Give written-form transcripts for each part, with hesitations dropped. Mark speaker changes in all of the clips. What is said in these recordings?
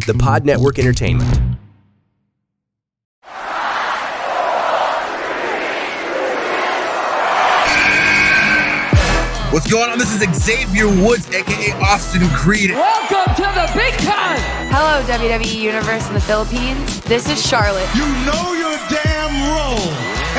Speaker 1: the Pod Network Entertainment.
Speaker 2: What's going on? This is Xavier Woods, a.k.a. Austin Creed.
Speaker 3: Welcome to the big time!
Speaker 4: Hello, WWE Universe in the Philippines. This is Charlotte.
Speaker 5: You know your damn role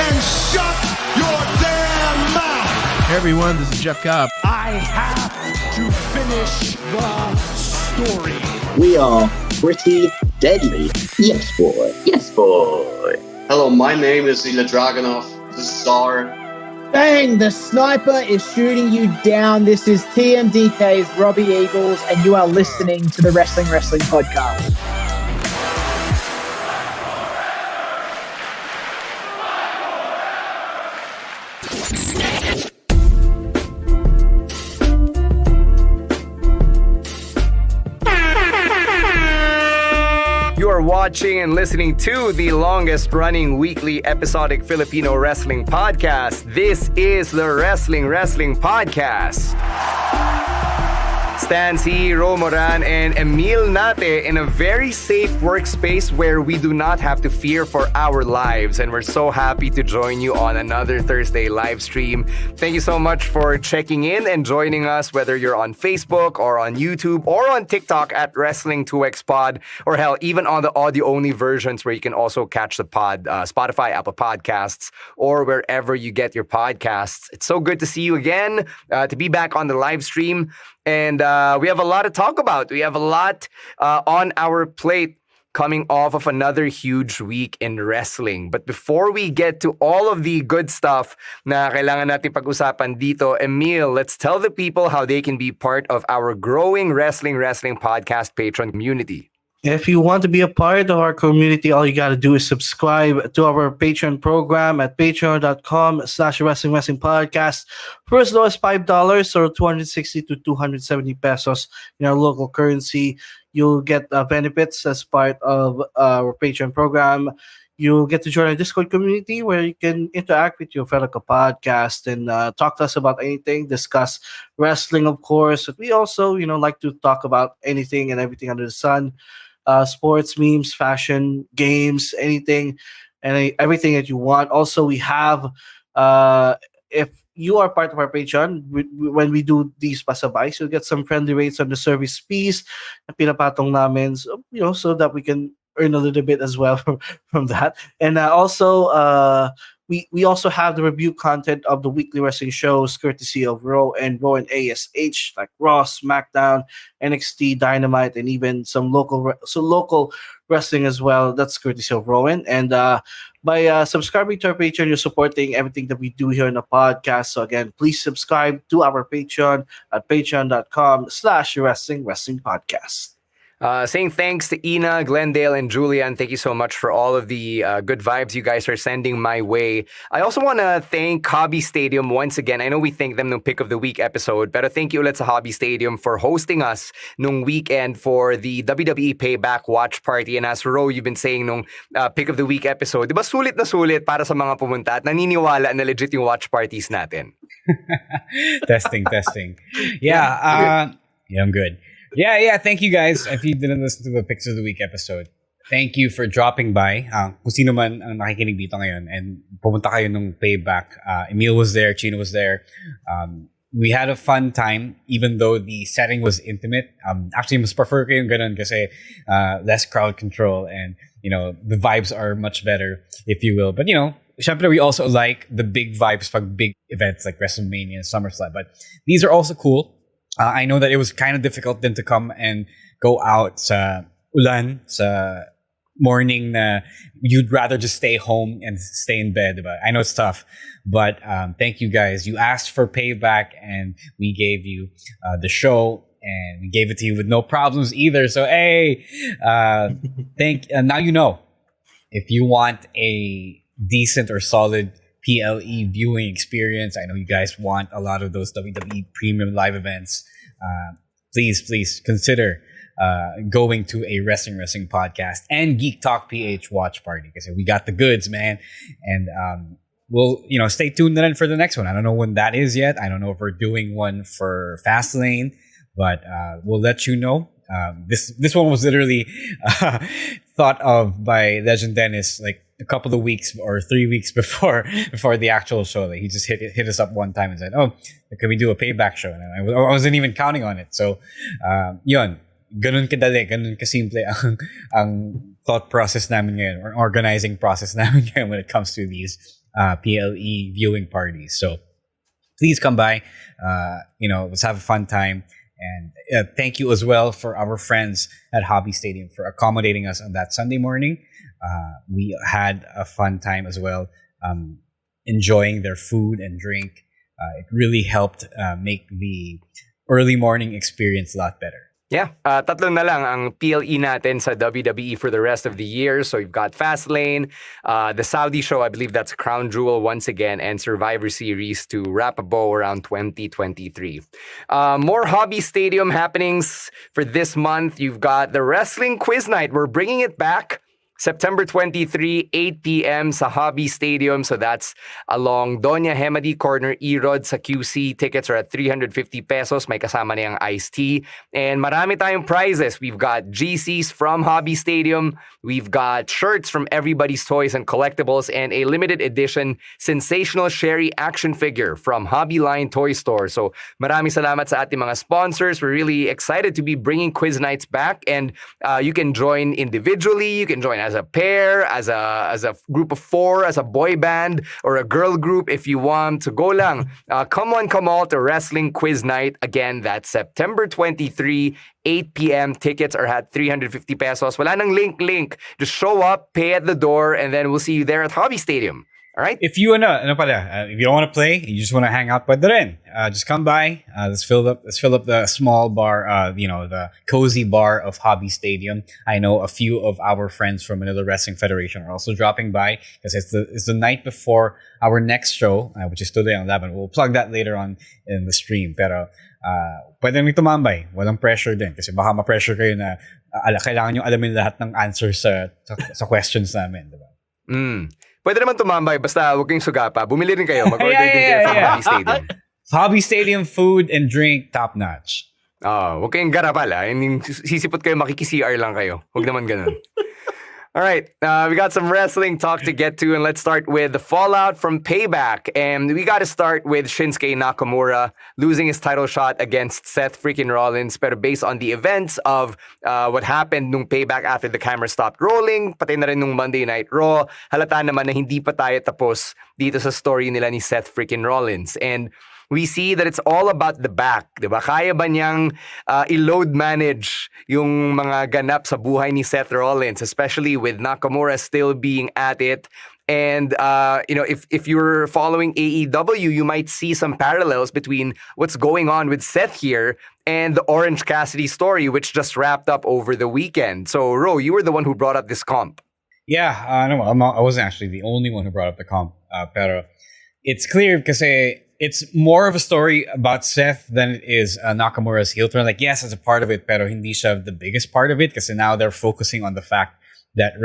Speaker 5: and shut your damn mouth.
Speaker 6: Hey everyone, this is Jeff Cobb.
Speaker 5: I have to finish the story.
Speaker 7: We are pretty deadly. Yes, boy. Yes, boy.
Speaker 8: Hello, my name is Ilya Dragunov, the Czar.
Speaker 9: Bang! The sniper is shooting you down. This is TMDK's Robbie Eagles, and you are listening to the Wrestling Podcast.
Speaker 10: You are watching and listening to the longest running weekly episodic Filipino wrestling podcast. This is the Wrestling Podcast. Stan C, Ro Moran, and Emile Nate in a very safe workspace where we do not have to fear for our lives. And we're so happy to join you on another Thursday live stream. Thank you so much for checking in and joining us, whether you're on Facebook or on YouTube or on TikTok at Wrestling2XPod, or hell, even on the audio-only versions where you can also catch the pod, Spotify, Apple Podcasts, or wherever you get your podcasts. It's so good to see you again, to be back on the live stream. And we have a lot to talk about. We have a lot on our plate coming off of another huge week in wrestling. But before we get to all of the good stuff na kailangan natin pag-usapan dito, Emile, let's tell the people how they can be part of our growing Wrestling Podcast patron community.
Speaker 6: If you want to be a part of our community, all you got to do is subscribe to our Patreon program at patreon.com/Wrestling Podcast. For as low as $5 or 260 to 270 pesos in our local currency, you'll get benefits as part of our Patreon program. You'll get to join our Discord community where you can interact with your fellow podcast and talk to us about anything, discuss wrestling, of course. But we also, like to talk about anything and everything under the sun. Sports, memes, fashion, games, anything and everything that you want. Also, we have, if you are part of our Patreon, when we do these pasabays, you'll get some friendly rates on the service fees na pinapatong namin, so that we can earn a little bit as well from that. And we also have the review content of the weekly wrestling shows courtesy of Raw and ASH, like Raw, SmackDown, NXT, Dynamite, and even some local wrestling as well. That's courtesy of Rowan. And by subscribing to our Patreon, you're supporting everything that we do here in the podcast. So again, please subscribe to our Patreon at patreon.com/Wrestling Podcast.
Speaker 10: Saying thanks to Ina, Glendale, and Julian. Thank you so much for all of the good vibes you guys are sending my way. I also want to thank Hobby Stadium once again. I know we thanked them nung Pick of the Week episode, pero thank you ulit sa Hobby Stadium for hosting us nung weekend for the WWE Payback Watch Party. And as Ro, you've been saying nung Pick of the Week episode, di ba sulit na sulit para sa mga pumunta at naniniwala na legit yung watch parties natin?
Speaker 11: Testing. Yeah, I'm good. Yeah, thank you guys. If you didn't listen to the Picks of the Week episode, thank you for dropping by. Kung sino man ang nakikinig dito ngayon and pumunta kayo nung Payback. Emile was there, Chino was there. We had a fun time even though the setting was intimate. Actually, mas prefer ko yung ganun kasi less crowd control and, the vibes are much better, if you will. But, syempre we also like the big vibes pag big events like WrestleMania and SummerSlam. But these are also cool. I know that it was kind of difficult then to come and go out sa ulan, sa morning na you'd rather just stay home and stay in bed. But I know it's tough. But thank you guys. You asked for Payback and we gave you the show and we gave it to you with no problems either. So, hey, now you know. If you want a decent or solid PLE viewing experience. I know you guys want a lot of those WWE premium live events. Please consider going to a wrestling podcast and Geek Talk PH watch party because we got the goods, man. And we'll stay tuned then for the next one. I don't know when that is yet. I don't know if we're doing one for Fastlane, but we'll let you know This one was literally thought of by Legend Dennis like a couple of weeks or 3 weeks before the actual show. Like he just hit us up one time and said, "Oh, can we do a payback show?" And I wasn't even counting on it. So, yun, ganun kadali, ganun kasimple ang thought process namin ngayon, or organizing process namin ngayon when it comes to these PLE viewing parties. So please come by. Let's have a fun time. And thank you as well for our friends at Hobby Stadium for accommodating us on that Sunday morning. We had a fun time as well, enjoying their food and drink. It really helped make the early morning experience a lot better.
Speaker 10: Yeah, tatlo na lang ang PLE natin sa WWE for the rest of the year. So you've got Fastlane, the Saudi show, I believe that's Crown Jewel once again, and Survivor Series to wrap a bow around 2023. More Hobby Stadium happenings for this month. You've got the Wrestling Quiz Night. We're bringing it back. September 23, 8 p.m. sa Hobby Stadium. So that's along Doña Hemadi Corner, Erod sa QC. Tickets are at 350 pesos. May kasama na yung iced tea. And marami tayong prizes. We've got GCs from Hobby Stadium. We've got shirts from Everybody's Toys and Collectibles, and a limited edition Sensational Sherry action figure from Hobby Line Toy Store. So maraming salamat sa ating mga sponsors. We're really excited to be bringing quiz nights back. And you can join individually. You can join as a pair, as a group of four, as a boy band, or a girl group if you want. So go lang. Come on, come all to Wrestling Quiz Night. Again, that's September 23, 8 p.m. Tickets are at 350 pesos. Wala nang link. Just show up, pay at the door, and then we'll see you there at Hobby Stadium. All right?
Speaker 11: If you if you don't want to play, you just want to hang out, pwede rin. Just come by. Let's fill up the small bar, the cozy bar of Hobby Stadium. I know a few of our friends from Manila Wrestling Federation are also dropping by because it's the night before our next show, which is today on 11. We'll plug that later on in the stream. Pero pwede rin tumambay. Walang pressure din kasi baka ma-pressure kayo na kailangan nyo alamin lahat ng answers sa questions namin, diba?
Speaker 10: Pwede naman tumambay, basta huwag kayong sugapa. Bumili rin kayo. Mag-order din kayo from Hobby Stadium.
Speaker 11: Hobby Stadium food and drink, top-notch.
Speaker 10: Huwag kayong garapal. Sisipot kayo, makiki-CR lang kayo. Huwag naman ganun. All right, we got some wrestling talk to get to, and let's start with the fallout from Payback. And we got to start with Shinsuke Nakamura losing his title shot against Seth freaking Rollins. Pero based on the events of what happened nung Payback after the camera stopped rolling, pati na rin nung Monday Night Raw, halata naman na hindi pa tayo tapos dito sa story nila ni Seth freaking Rollins. And we see that it's all about the back, diba? Kaya ba niyang i-load manage yung mga ganap sa buhay ni Seth Rollins, especially with Nakamura still being at it. And, if you're following AEW, you might see some parallels between what's going on with Seth here and the Orange Cassidy story, which just wrapped up over the weekend. So, Ro, you were the one who brought up this comp.
Speaker 11: Yeah, no, I wasn't actually the only one who brought up the comp. Pero it's clear because it's more of a story about Seth than it is Nakamura's heel turn. Like, yes, it's a part of it, pero hindi siya the biggest part of it because now they're focusing on the fact that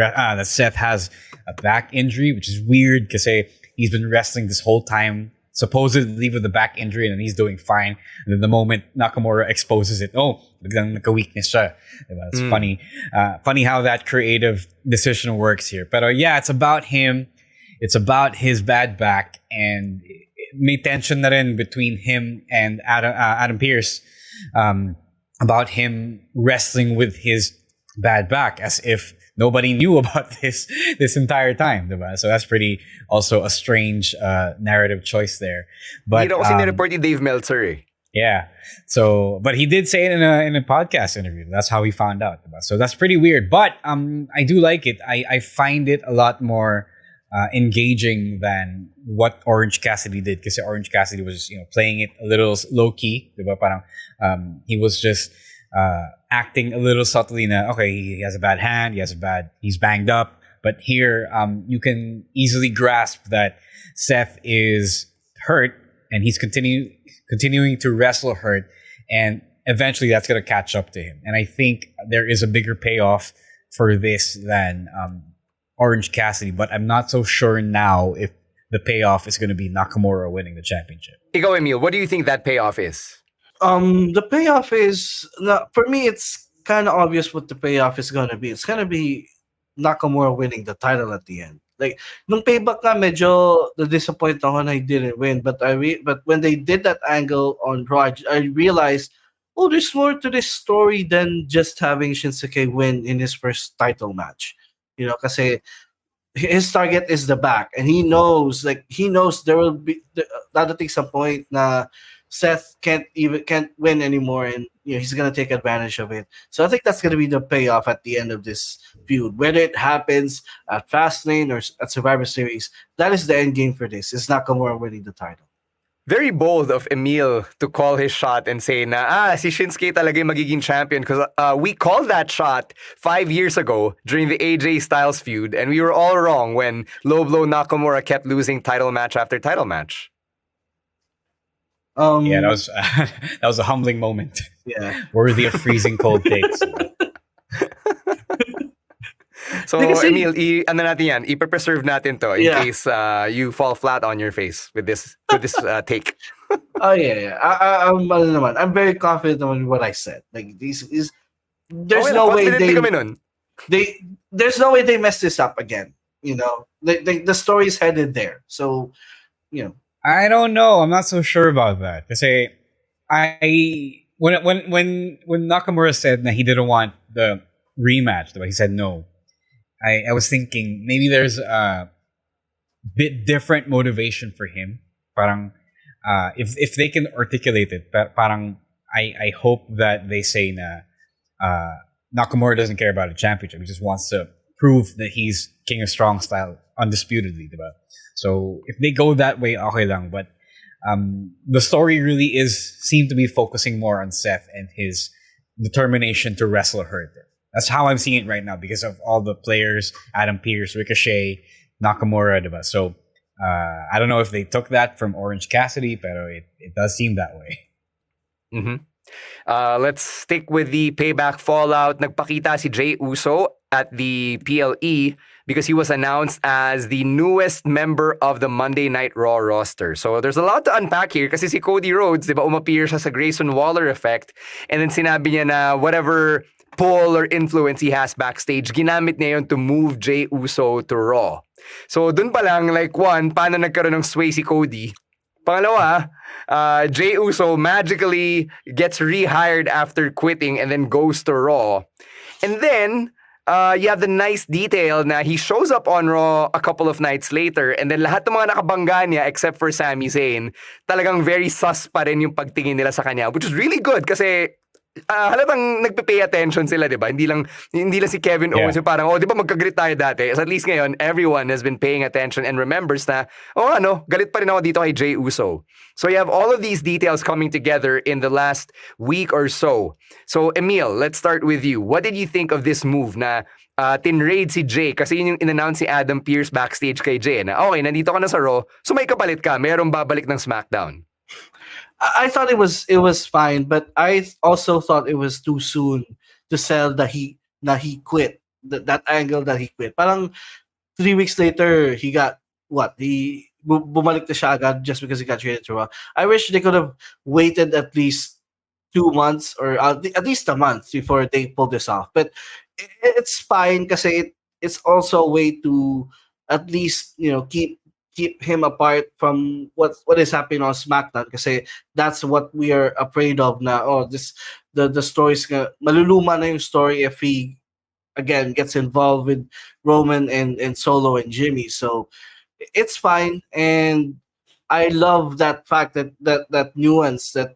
Speaker 11: Seth has a back injury, which is weird because he's been wrestling this whole time, supposedly with the back injury, and he's doing fine. And then the moment Nakamura exposes it, biglang nagka-weakness siya. It's funny. Funny how that creative decision works here. Pero yeah, it's about him. It's about his bad back, and may tension na rin between him and Adam Pearce about him wrestling with his bad back as if nobody knew about this entire time, diba? So that's pretty also a strange narrative choice there. But
Speaker 10: hindi kasi ni-report ni Dave Meltzer eh.
Speaker 11: Yeah. So, but he did say it in a podcast interview. That's how he found out. Diba? So that's pretty weird. But I do like it. I find it a lot more engaging than what Orange Cassidy did, because Orange Cassidy was playing it a little low key, diba? Parang he was just acting a little subtly na okay, he has a bad hand, he's banged up, but here you can easily grasp that Seth is hurt and he's continuing to wrestle hurt, and eventually that's going to catch up to him. And I think there is a bigger payoff for this than Orange Cassidy, but I'm not so sure now if the payoff is going to be Nakamura winning the championship.
Speaker 10: Ikaw, Emile, what do you think that payoff is?
Speaker 6: The payoff is, for me, it's kind of obvious what the payoff is gonna be. It's gonna be Nakamura winning the title at the end. Like nung payback nga, medyo na-disappoint ako na he didn't win. But but when they did that angle on Raw, I realized, oh, there's more to this story than just having Shinsuke win in his first title match. You know, kasi his target is the back, and he knows there will be dadating some point na Seth can't win anymore, and he's gonna take advantage of it. So I think that's gonna be the payoff at the end of this feud, whether it happens at Fastlane or at Survivor Series. That is the end game for this. It's Nakamura winning the title.
Speaker 10: Very bold of Emile to call his shot and say na, si Shinsuke talaga yung magiging champion, because we called that shot 5 years ago during the AJ Styles feud, and we were all wrong when Low Blow Nakamura kept losing title match after title match.
Speaker 11: Yeah, that was a humbling moment.
Speaker 6: Yeah.
Speaker 11: Worthy of freezing cold takes.
Speaker 10: So, Emile, ano natin yan? Ipe-preserve natin to in case you fall flat on your face with this take.
Speaker 6: Oh yeah. I'm very confident on what I said. Like there's no way there's no way they mess this up again. You know, the story is headed there. So,
Speaker 11: I don't know. I'm not so sure about that. Kasi when Nakamura said that he didn't want the rematch, he said no. I was thinking maybe there's a bit different motivation for him. Parang if they can articulate it, parang I hope that they say na Nakamura doesn't care about a championship. He just wants to prove that he's King of Strong Style undisputedly, diba? So if they go that way, okay lang. But the story really seemed to be focusing more on Seth and his determination to wrestle hurt. That's how I'm seeing it right now because of all the players, Adam Pearce, Ricochet, Nakamura, diba? So I don't know if they took that from Orange Cassidy, but it does seem that way.
Speaker 10: Mm-hmm. Let's stick with the Payback Fallout. Nagpakita si Jey Uso at the PLE because he was announced as the newest member of the Monday Night Raw roster. So there's a lot to unpack here kasi si Cody Rhodes, diba, umappear siya sa Grayson Waller effect, and then sinabi niya na whatever pull or influence he has backstage, ginamit niya yun to move Jey Uso to Raw. So dun pa lang, like one, paano nagkaroon ng sway si Cody? Pangalawa, Jey Uso magically gets rehired after quitting and then goes to Raw. And then, you have the nice detail na he shows up on Raw a couple of nights later, and then lahat ng mga nakabangga niya except for Sami Zayn, talagang very sus pa rin yung pagtingin nila sa kanya, which is really good kasi halatang nagpe-pay attention sila, diba? Hindi lang si Kevin Owens yung parang, di ba magka-grit tayo dati? So at least ngayon, everyone has been paying attention and remembers na, galit pa rin ako dito kay Jey Uso. So you have all of these details coming together in the last week or so. So Emile, let's start with you. What did you think of this move na tinraid si Jey? Kasi yun yung in-announce si Adam Pearce backstage kay Jey na, okay, nandito ka na sa Raw, so may kapalit ka, merong babalik ng SmackDown.
Speaker 6: I thought it was fine, but I also thought it was too soon to sell that he quit, that angle that he quit. Parang 3 weeks later, he got what? He bumalik na siya agad just because he got traded to Raw. I wish they could have waited at least 2 months or at least a month before they pulled this off. But it's fine kasi it's also a way to at least keep him apart from what is happening on SmackDown kasi that's what we are afraid of na the story's maluluma na yung story if he again gets involved with Roman and Solo and Jimmy. So it's fine, and I love that fact that nuance that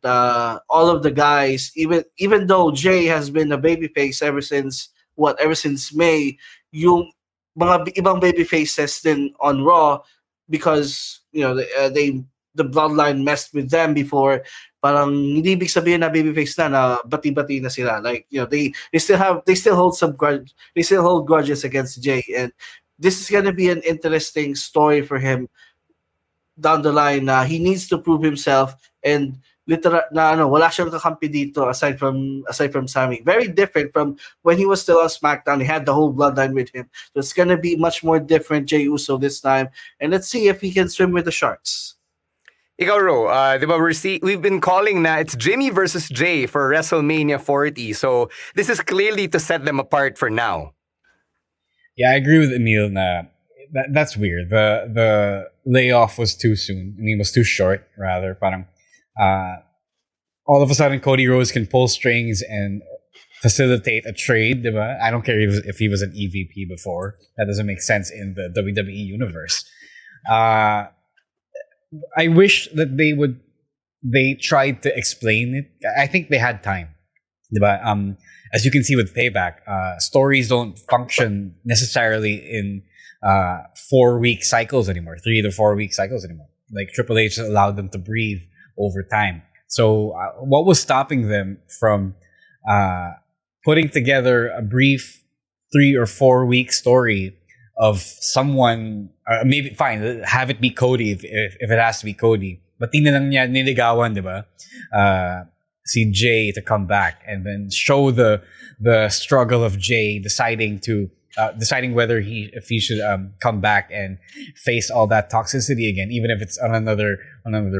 Speaker 6: all of the guys, even though Jey has been a babyface ever since May, yung mga ibang babyfaces din on Raw, because the bloodline messed with them before, parang hindi ibig sabihin na babyface na bati-bati na sila. Like they still hold grudges against Jey, and this is gonna be an interesting story for him down the line. He needs to prove himself, and wala siyang kakampi dito aside from Sami. Very different from when he was still on SmackDown. He had the whole bloodline with him. So it's gonna be much more different Jey Uso this time. And let's see if he can swim with the sharks.
Speaker 10: Ikaw, Ro, di ba we've been calling na it's Jimmy versus Jay for WrestleMania 40. So this is clearly to set them apart for now.
Speaker 11: Yeah, I agree with Emile. That's weird. The layoff was too soon. I mean, it was too short, rather. Parang, all of a sudden, Cody Rhodes can pull strings and facilitate a trade, diba? I don't care if he was an EVP before. That doesn't make sense in the WWE universe. I wish that they tried to explain it. I think they had time. Diba? As you can see with Payback, stories don't function necessarily in 4-week cycles anymore, 3 to 4 week cycles anymore. Like Triple H allowed them to breathe over time. So what was stopping them from putting together a brief 3 or 4 week story of someone, maybe fine, have it be Cody if it has to be Cody. But di na lang niya niligawan, di ba? Si Jay to come back and then show the struggle of Jay deciding whether if he should come back and face all that toxicity again, even if it's on another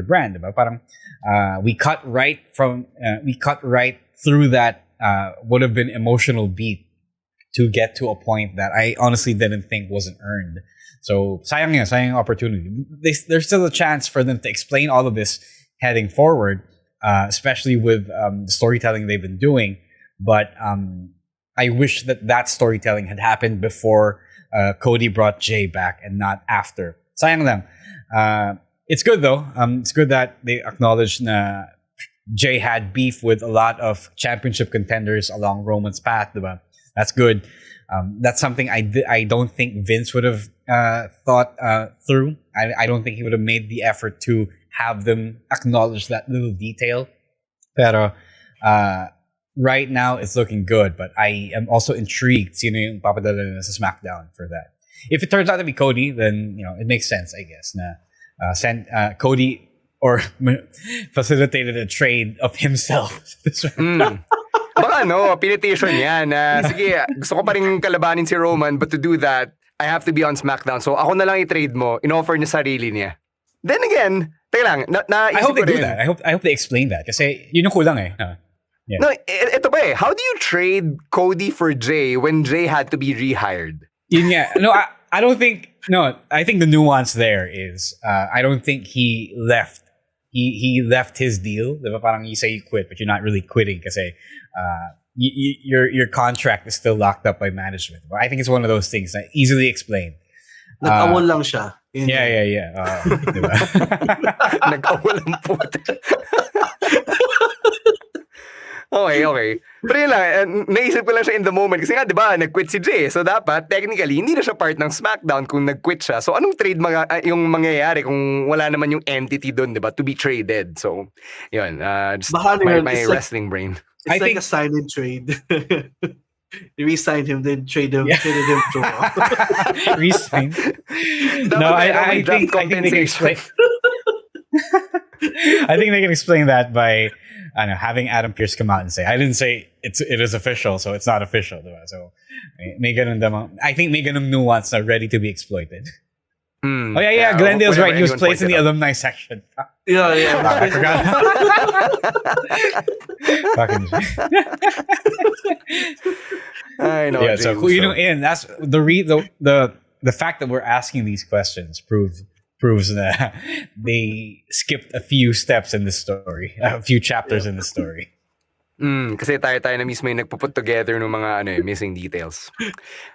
Speaker 11: brand, diba? Parang we cut right through that would have been emotional beat to get to a point that I honestly didn't think wasn't earned. So sayang opportunity. There's still a chance for them to explain all of this heading forward, especially with the storytelling they've been doing. But I wish that storytelling had happened before Cody brought Jay back and not after. Sayang lang. It's good though. It's good that they acknowledged na Jay had beef with a lot of championship contenders along Roman's path, diba? That's good. That's something I don't think Vince would have thought through. I don't think he would have made the effort to have them acknowledge that little detail. Pero right now it's looking good, but I am also intrigued sino yung papadala nila sa SmackDown for that. If it turns out to be Cody, then it makes sense, I guess. Na send Cody or facilitated a trade of himself.
Speaker 10: Baka pinitation niya na sige, gusto ko pa rin kalabanin si Roman, but to do that, I have to be on SmackDown. So ako na lang i-trade mo, in-offer niya sarili niya. Then again, teka lang,
Speaker 11: I hope they do that. I hope they explain that. Kasi yun yung kulang eh.
Speaker 10: Yeah. No, ito ba eh. How do you trade Cody for Jay when Jay had to be rehired?
Speaker 11: Yun nga. No, I don't think... No, I think the nuance there is I don't think he left. He left his deal. Diba? Parang you say you quit, but you're not really quitting kasi your contract is still locked up by management. I think it's one of those things that easily explained.
Speaker 6: Nag-awol lang siya.
Speaker 11: Yeah. Diba?
Speaker 10: Nag-awol ang puta. Okay. Pero yun lang, naisip ko lang siya in the moment. Kasi nga, di ba, nag-quit si Jay. So dapat, technically, hindi na siya part ng SmackDown kung nag-quit siya. So anong trade yung mangyayari kung wala naman yung entity doon, di ba, to be traded. So, yun. Just my wrestling brain.
Speaker 6: It's like a silent trade. You re-signed him, then traded him to Raw.
Speaker 11: Re-signed? No, I think they can explain... I think they can explain that by having Adam Pearce come out and say, I didn't say it is official, so it's not official. Diba? So, I think may ganung nuance na ready to be exploited. Oh yeah, Glendale's right. He was placed in the alumni section.
Speaker 6: Yeah.
Speaker 11: I forgot. Fucking
Speaker 10: I know.
Speaker 11: Yeah, so and that's the fact that we're asking these questions proves that they skipped a few steps in this story, a few chapters in the story.
Speaker 10: Kasi tayo na mismo yung nagpuput together ng mga missing details.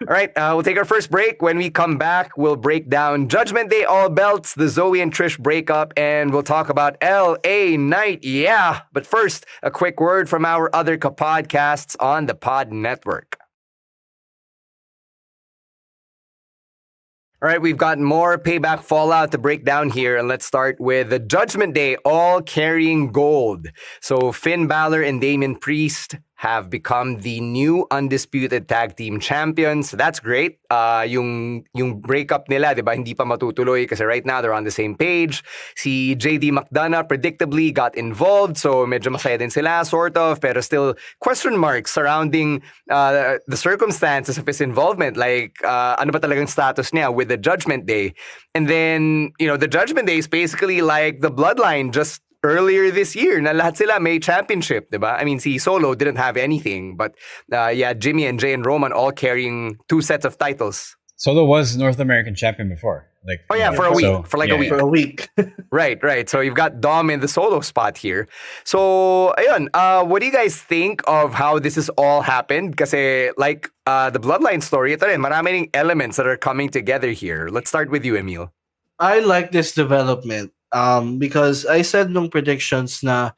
Speaker 10: All right, we'll take our first break. When we come back, we'll break down Judgment Day All Belts, the Zoe and Trish breakup, and we'll talk about LA Knight. Yeah, but first, a quick word from our other podcasts on the Pod Network. All right, we've got more Payback Fallout to break down here, and let's start with the Judgment Day all carrying gold. So Finn Balor and Damian Priest have become the new undisputed tag team champions. So that's great. Yung breakup nila, di ba, hindi pa matutuloy kasi right now they're on the same page. Si JD McDonough predictably got involved, so medyo masaya din sila, sort of, pero still question marks surrounding the circumstances of his involvement. Like, ano ba talagang status niya with the Judgment Day? And then, the Judgment Day is basically like the Bloodline just earlier this year na lahat sila may championship, diba? I mean, si Solo didn't have anything, but Jimmy and Jay and Roman all carrying 2 sets of titles.
Speaker 11: Solo was North American champion before.
Speaker 10: For a week. For a week.
Speaker 6: For a week.
Speaker 10: Right. So you've got Dom in the Solo spot here. So, ayun, what do you guys think of how this has all happened? Kasi the Bloodline story, ito rin, maraming elements that are coming together here. Let's start with you, Emile.
Speaker 6: I like this development because I said nung predictions na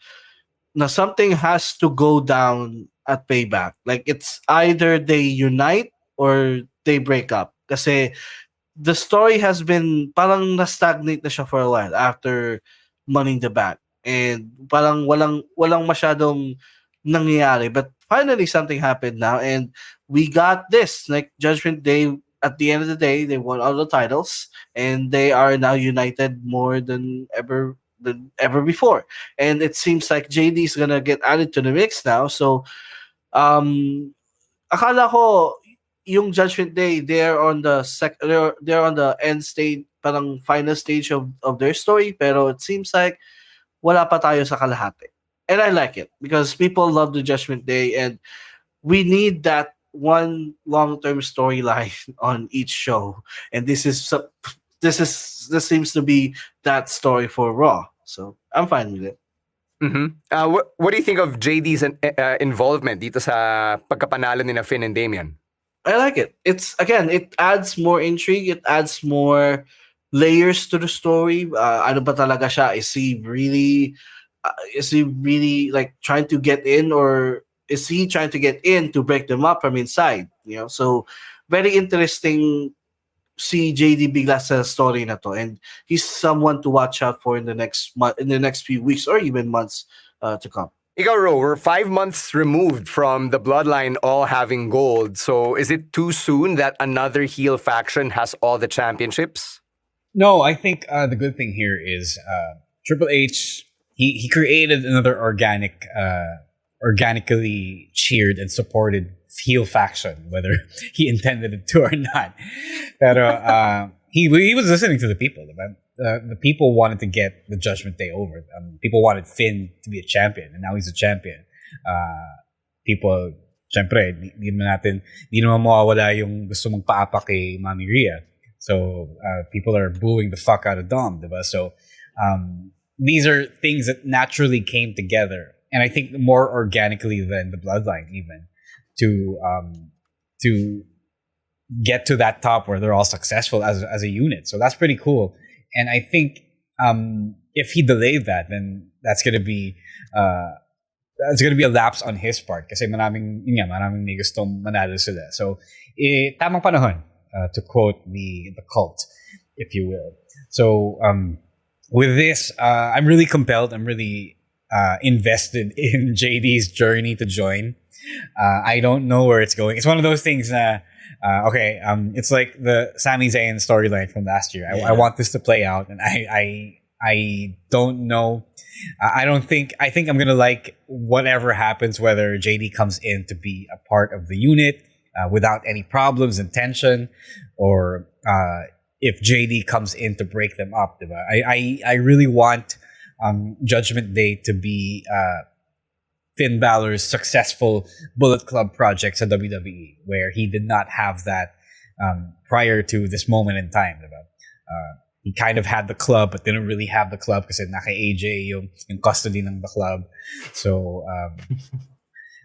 Speaker 6: something has to go down at Payback. Like, it's either they unite or they break up. Kasi the story has been parang na-stagnate na siya for a while after Money in the Bank. And parang walang masyadong nangyayari. But finally, something happened now. And we got this. Like, Judgment Day, at the end of the day, they won all the titles. And they are now united more than ever before. And it seems like JD is gonna get added to the mix now. So, akala ko, yung Judgment Day, they're on the end stage, parang final stage of their story, pero it seems like wala pa tayo sa kalahati. And I like it because people love the Judgment Day and we need that one long-term storyline on each show. And this seems to be that story for Raw. So I'm fine with it.
Speaker 10: Mm-hmm. What do you think of JD's involvement dito sa pagkapanalo ni Finn and Damian?
Speaker 6: I like it. It adds more intrigue. It adds more layers to the story. Ano ba talaga siya? Is he really like trying to get in, or is he trying to get in to break them up from inside? So very interesting. Si JD bigla sa story na to, and he's someone to watch out for in the next few weeks or even months to come.
Speaker 10: Ikaw, Ro, we're 5 months removed from the Bloodline all having gold. So is it too soon that another heel faction has all the championships?
Speaker 11: No, I think the good thing here is Triple H, he created another organically cheered and supported heel faction, whether he intended it to or not. Pero he was listening to the people. The people wanted to get the Judgment Day over. People wanted Finn to be a champion, and now he's a champion. People, syempre, di naman mawawala yung gusto mong paapa kay Mami Rhea. So people are booing the fuck out of Dom, diba? So these are things that naturally came together, and I think more organically than the Bloodline even to get to that top where they're all successful as a unit. So that's pretty cool. And I think if he delayed that, then that's gonna be a lapse on his part. Kasi maraming may gustong manalo sila. So tamang panahon to quote the cult, if you will. So with this, I'm really compelled. I'm really invested in JD's journey to join. I don't know where it's going. It's one of those things. It's like the Sami Zayn storyline from last year. I want this to play out, and I don't know. I think I'm gonna like whatever happens, whether JD comes in to be a part of the unit without any problems and tension, or if JD comes in to break them up. I really want Judgment Day to be Finn Balor's successful Bullet Club projects at WWE, where he did not have that prior to this moment in time. He kind of had the club, but didn't really have the club kasi naka AJ yung custody ng the club. So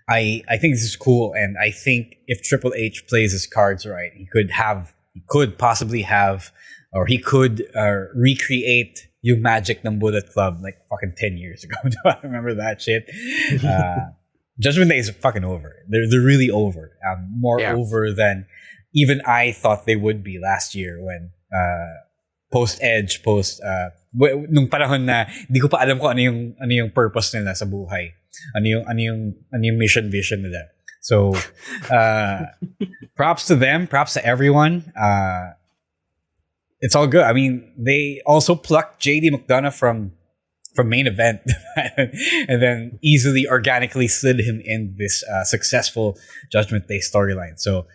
Speaker 11: I think this is cool, and I think if Triple H plays his cards right, he could possibly have, or he could recreate yung magic ng Bullet Club like fucking 10 years ago. Do I remember that shit? Judgment Day is fucking over. They're really over. More over than even I thought they would be last year when nung panahon na di ko pa alam kung ano yung purpose nila sa buhay. ano yung mission vision nila. So, props to them, props to everyone. It's all good. I mean, they also plucked JD McDonough from main event and then easily organically slid him in this successful Judgment Day storyline. So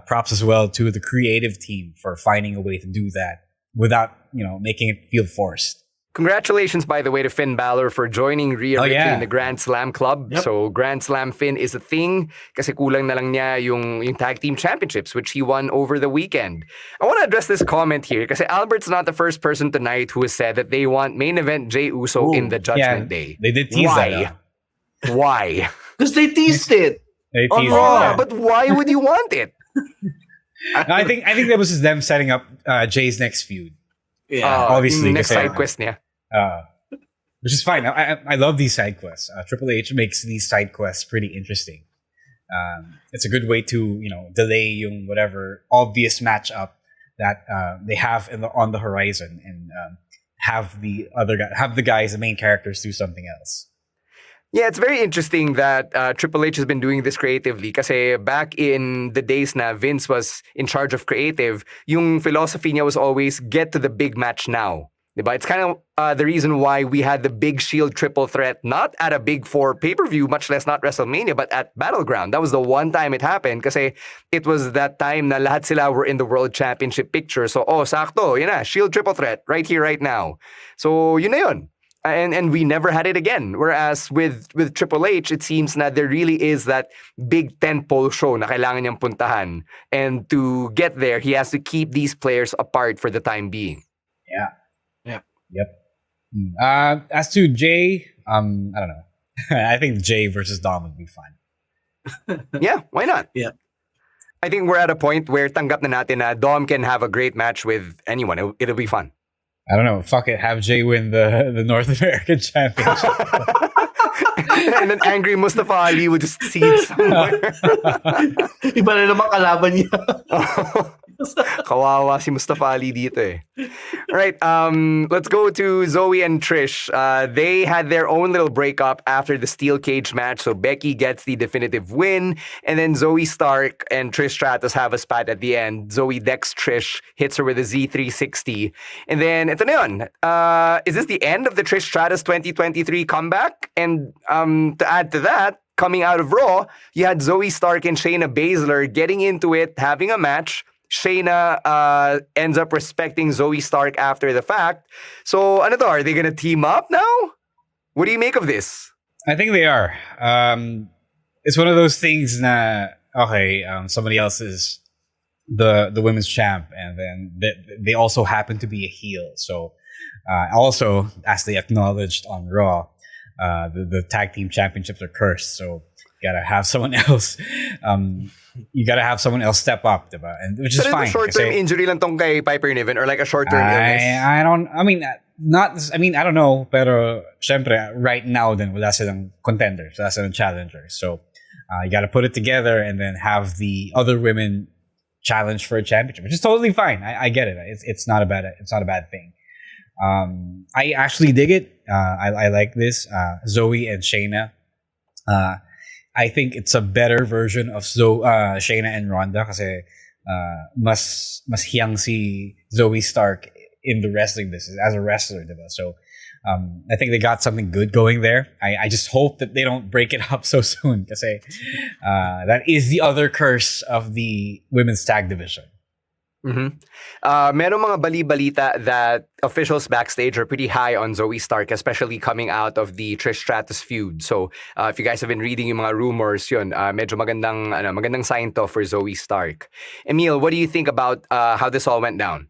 Speaker 11: props as well to the creative team for finding a way to do that without, making it feel forced.
Speaker 10: Congratulations, by the way, to Finn Balor for joining Rhea Ripley in the Grand Slam Club.
Speaker 6: Yep.
Speaker 10: So, Grand Slam Finn is a thing kasi kulang na lang niya yung Tag Team Championships, which he won over the weekend. I want to address this comment here kasi Albert's not the first person tonight who has said that they want main event Jey Uso in the Judgment Day.
Speaker 11: They did tease that.
Speaker 10: Why?
Speaker 6: Because they teased it.
Speaker 11: They
Speaker 6: on
Speaker 11: teased
Speaker 6: Raw.
Speaker 11: it.
Speaker 10: But why would you want it?
Speaker 11: No, I think that was just them setting up Jay's next feud.
Speaker 6: Yeah.
Speaker 11: Obviously.
Speaker 10: Next
Speaker 11: kasi,
Speaker 10: side quest niya.
Speaker 11: Which is fine. I love these side quests. Triple H makes these side quests pretty interesting. It's a good way to delay yung whatever obvious matchup that they have on the horizon and have the guys, the main characters, do something else.
Speaker 10: Yeah, it's very interesting that Triple H has been doing this creatively kasi back in the days na Vince was in charge of creative, yung philosophy niya was always get to the big match now. Diba? It's kind of the reason why we had the Big Shield triple threat, not at a Big Four pay-per-view, much less not WrestleMania, but at Battleground. That was the one time it happened kasi it was that time na lahat sila were in the World Championship picture. So, sakto, yun na, Shield triple threat, right here, right now. So, yun na yun. And we never had it again. Whereas with Triple H, it seems na there really is that big tentpole show na kailangan niyang puntahan. And to get there, he has to keep these players apart for the time being.
Speaker 11: Yeah. Yep. As to Jay, I don't know. I think Jay versus Dom would be fun.
Speaker 10: Yeah, why not?
Speaker 6: Yeah.
Speaker 10: I think we're at a point where tanggap na natin na Dom can have a great match with anyone. It'll be fun.
Speaker 11: I don't know. Fuck it. Have Jay win the North American Championship.
Speaker 10: And then angry Mustafa Ali would just seed somewhere.
Speaker 6: Iba na naman kalaban niya.
Speaker 10: Kawawa si Mustafa Ali dito eh. Alright, let's go to Zoe and Trish. They had their own little breakup after the steel cage match. So Becky gets the definitive win. And then Zoe Stark and Trish Stratus have a spat at the end. Zoe decks Trish, hits her with a Z360. And then, ito na yun. Is this the end of the Trish Stratus 2023 comeback? And to add to that, coming out of Raw, you had Zoe Stark and Shayna Baszler getting into it, having a match. Shayna ends up respecting Zoe Stark after the fact. So, ano to? Are they gonna team up now? What do you make of this?
Speaker 11: I think they are. It's one of those things na, okay, somebody else is the women's champ, and then they also happen to be a heel. So, also, as they acknowledged on Raw, the tag team championships are cursed. So, you gotta have someone else. You gotta have someone else step up, diba? And which is
Speaker 10: But
Speaker 11: fine.
Speaker 10: But short-term injury lang tong kay Piper Niven, or like a short-term illness?
Speaker 11: I don't know. Pero syempre, right now then wala silang contenders, wala silang challengers. So you gotta put it together and then have the other women challenge for a championship, which is totally fine. I get it. It's not a bad thing. I actually dig it. I like this. Zoe and Shayna. I think it's a better version of Shayna and Ronda kasi mas hiyang si Zoe Stark in the wrestling business as a wrestler, diba? So I think they got something good going there. I just hope that they don't break it up so soon kasi that is the other curse of the women's tag division.
Speaker 10: Mm-hmm. Merong mga bali-balita that officials backstage are pretty high on Zoe Stark, especially coming out of the Trish Stratus feud. So, if you guys have been reading yung mga rumors, yun, medyo magandang sign to for Zoe Stark. Emile, what do you think about how this all went down?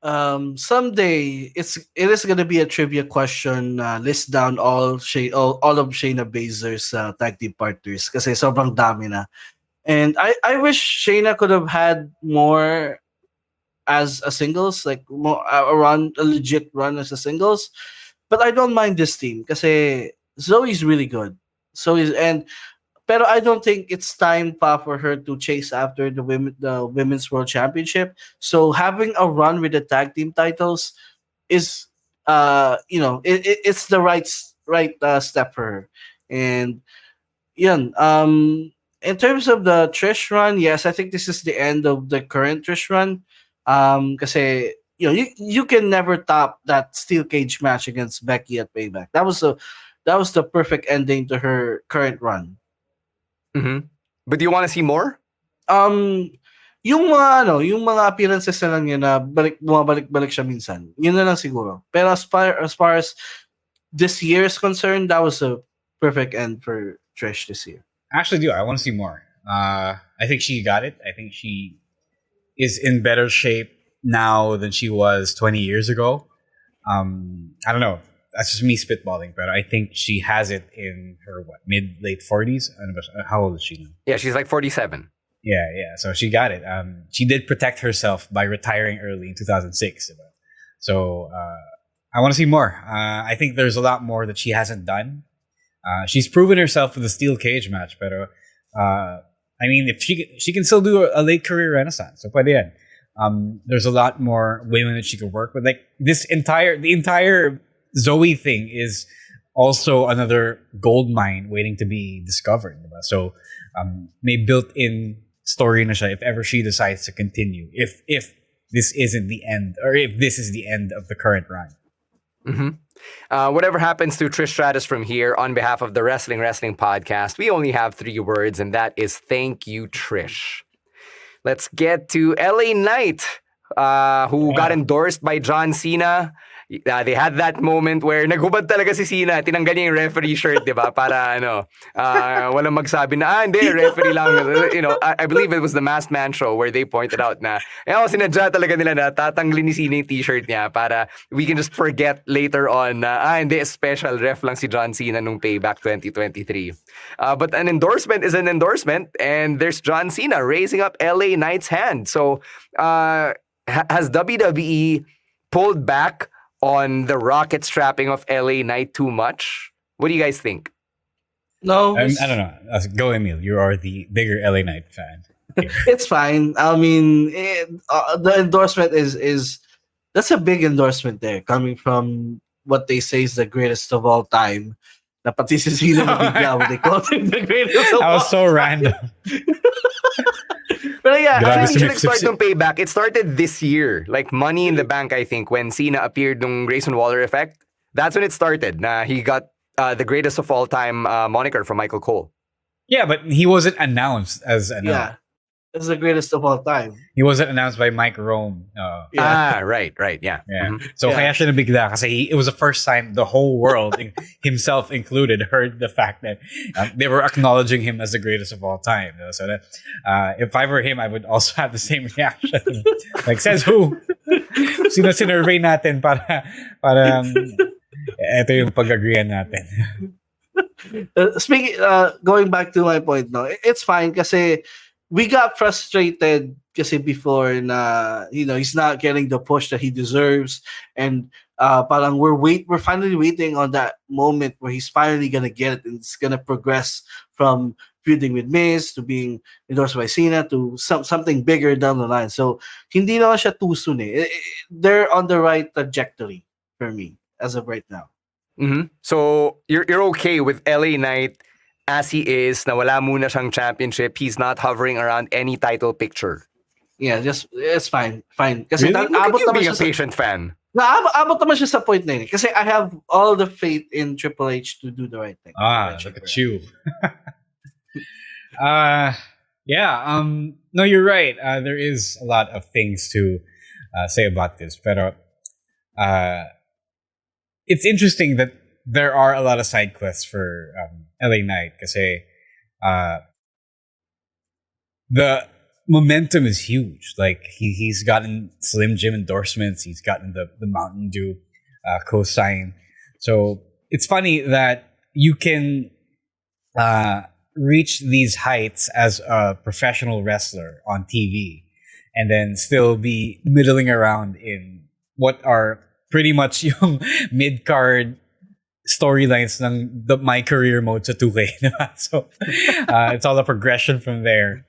Speaker 6: Someday it is gonna be a trivia question. List down all of Shayna Baszler's tag team partners kasi sobrang dami na. And I wish Shayna could have had more as a singles, like more a legit run as a singles. But I don't mind this team kasi Zoe's really good. Pero I don't think it's time pa for her to chase after the women's world championship. So having a run with the tag team titles is it's the right step for her. And yun, in terms of the Trish run, yes, I think this is the end of the current Trish run. Kasi you can never top that steel cage match against Becky at Payback. That was the perfect ending to her current run.
Speaker 10: Mm-hmm. But do you want to see more?
Speaker 6: Um yung mga appearances na lang yun na bumabalik-balik siya minsan. Yun na lang siguro. Pero as far as this year is concerned, that was a perfect end for Trish this year.
Speaker 11: Actually, do I want to see more? I think she got it. I think she is in better shape now than she was 20 years ago. I don't know. That's just me spitballing, but I think she has it in her mid-late 40s. How old is she now?
Speaker 10: Yeah, she's like 47.
Speaker 11: Yeah. So she got it. She did protect herself by retiring early in 2006. So I want to see more. I think there's a lot more that she hasn't done. She's proven herself with the steel cage match, but I mean, if she can still do a late career renaissance. So pwede yan. There's a lot more women that she could work with. Like the entire Zoe thing is also another gold mine waiting to be discovered. Diba? So may built-in story na siya if ever she decides to continue. If this isn't the end, or if this is the end of the current run.
Speaker 10: Mm-hmm. Whatever happens to Trish Stratus from here, on behalf of the Wrestling podcast, we only have 3 words, and that is thank you, Trish. Let's get to LA Knight, who got endorsed by John Cena. They had that moment where naghubad talaga si Cena, tinanggal niya yung referee shirt, di ba? Para walang magsabi na, hindi, referee lang. I believe it was the Masked Man show where they pointed out na, sinadya talaga nila na tatanggalin ni Cena yung t-shirt niya para we can just forget later on na, hindi, special ref lang si John Cena nung Payback 2023. But an endorsement is an endorsement, and there's John Cena raising up LA Knight's hand. So, has WWE pulled back on the rocket strapping of LA Knight too much? What do you guys think?
Speaker 6: No.
Speaker 11: I don't know. Go, Emile. You are the bigger LA Knight fan.
Speaker 6: It's fine. I mean, the endorsement is that's a big endorsement there, coming from what they say is the greatest of all time. Na pati si Cena nabigla when they called him the greatest of all time.
Speaker 11: That was so random.
Speaker 10: But yeah, I think it start ng Payback. It started this year. Like Money in the Bank, I think, when Cena appeared nung Grayson Waller effect. That's when it started. He got the greatest of all time moniker from Michael Cole.
Speaker 11: Yeah, but he wasn't announced as
Speaker 6: it's the greatest of all time.
Speaker 11: He wasn't announced by Mike Rome.
Speaker 10: Right, yeah.
Speaker 11: Mm-hmm. So kaya siya nabigla kasi it was the first time the whole world, himself included, heard the fact that they were acknowledging him as the greatest of all time. So that, if I were him, I would also have the same reaction. Like, says who? Sino sinurvey natin para ito yung pag-agreean natin.
Speaker 6: Going back to my point, no, it's fine kasi we got frustrated kasi before na he's not getting the push that he deserves, and parang we're finally waiting on that moment where he's finally gonna get it and it's gonna progress from feuding with Miz to being endorsed by Cena to something bigger down the line. So hindi naman siya too soon They're on the right trajectory for me as of right now.
Speaker 10: Mm-hmm. So you're okay with LA Knight as he is, na wala muna siyang championship, he's not hovering around any title picture.
Speaker 6: Yeah, it's fine. Kasi
Speaker 10: really? Look at you being a patient fan.
Speaker 6: Abot naman siya sa point na yun. Kasi I have all the faith in Triple H to do the right thing.
Speaker 11: Look at you. No, you're right. There is a lot of things to say about this. Pero it's interesting that there are a lot of side quests for LA Knight kasi the momentum is huge. Like he's gotten Slim Jim endorsements, he's gotten the Mountain Dew co-sign. So it's funny that you can reach these heights as a professional wrestler on TV and then still be middling around in what are pretty much yung mid-card storylines ng My Career mode sa 2K. So it's all a progression from there.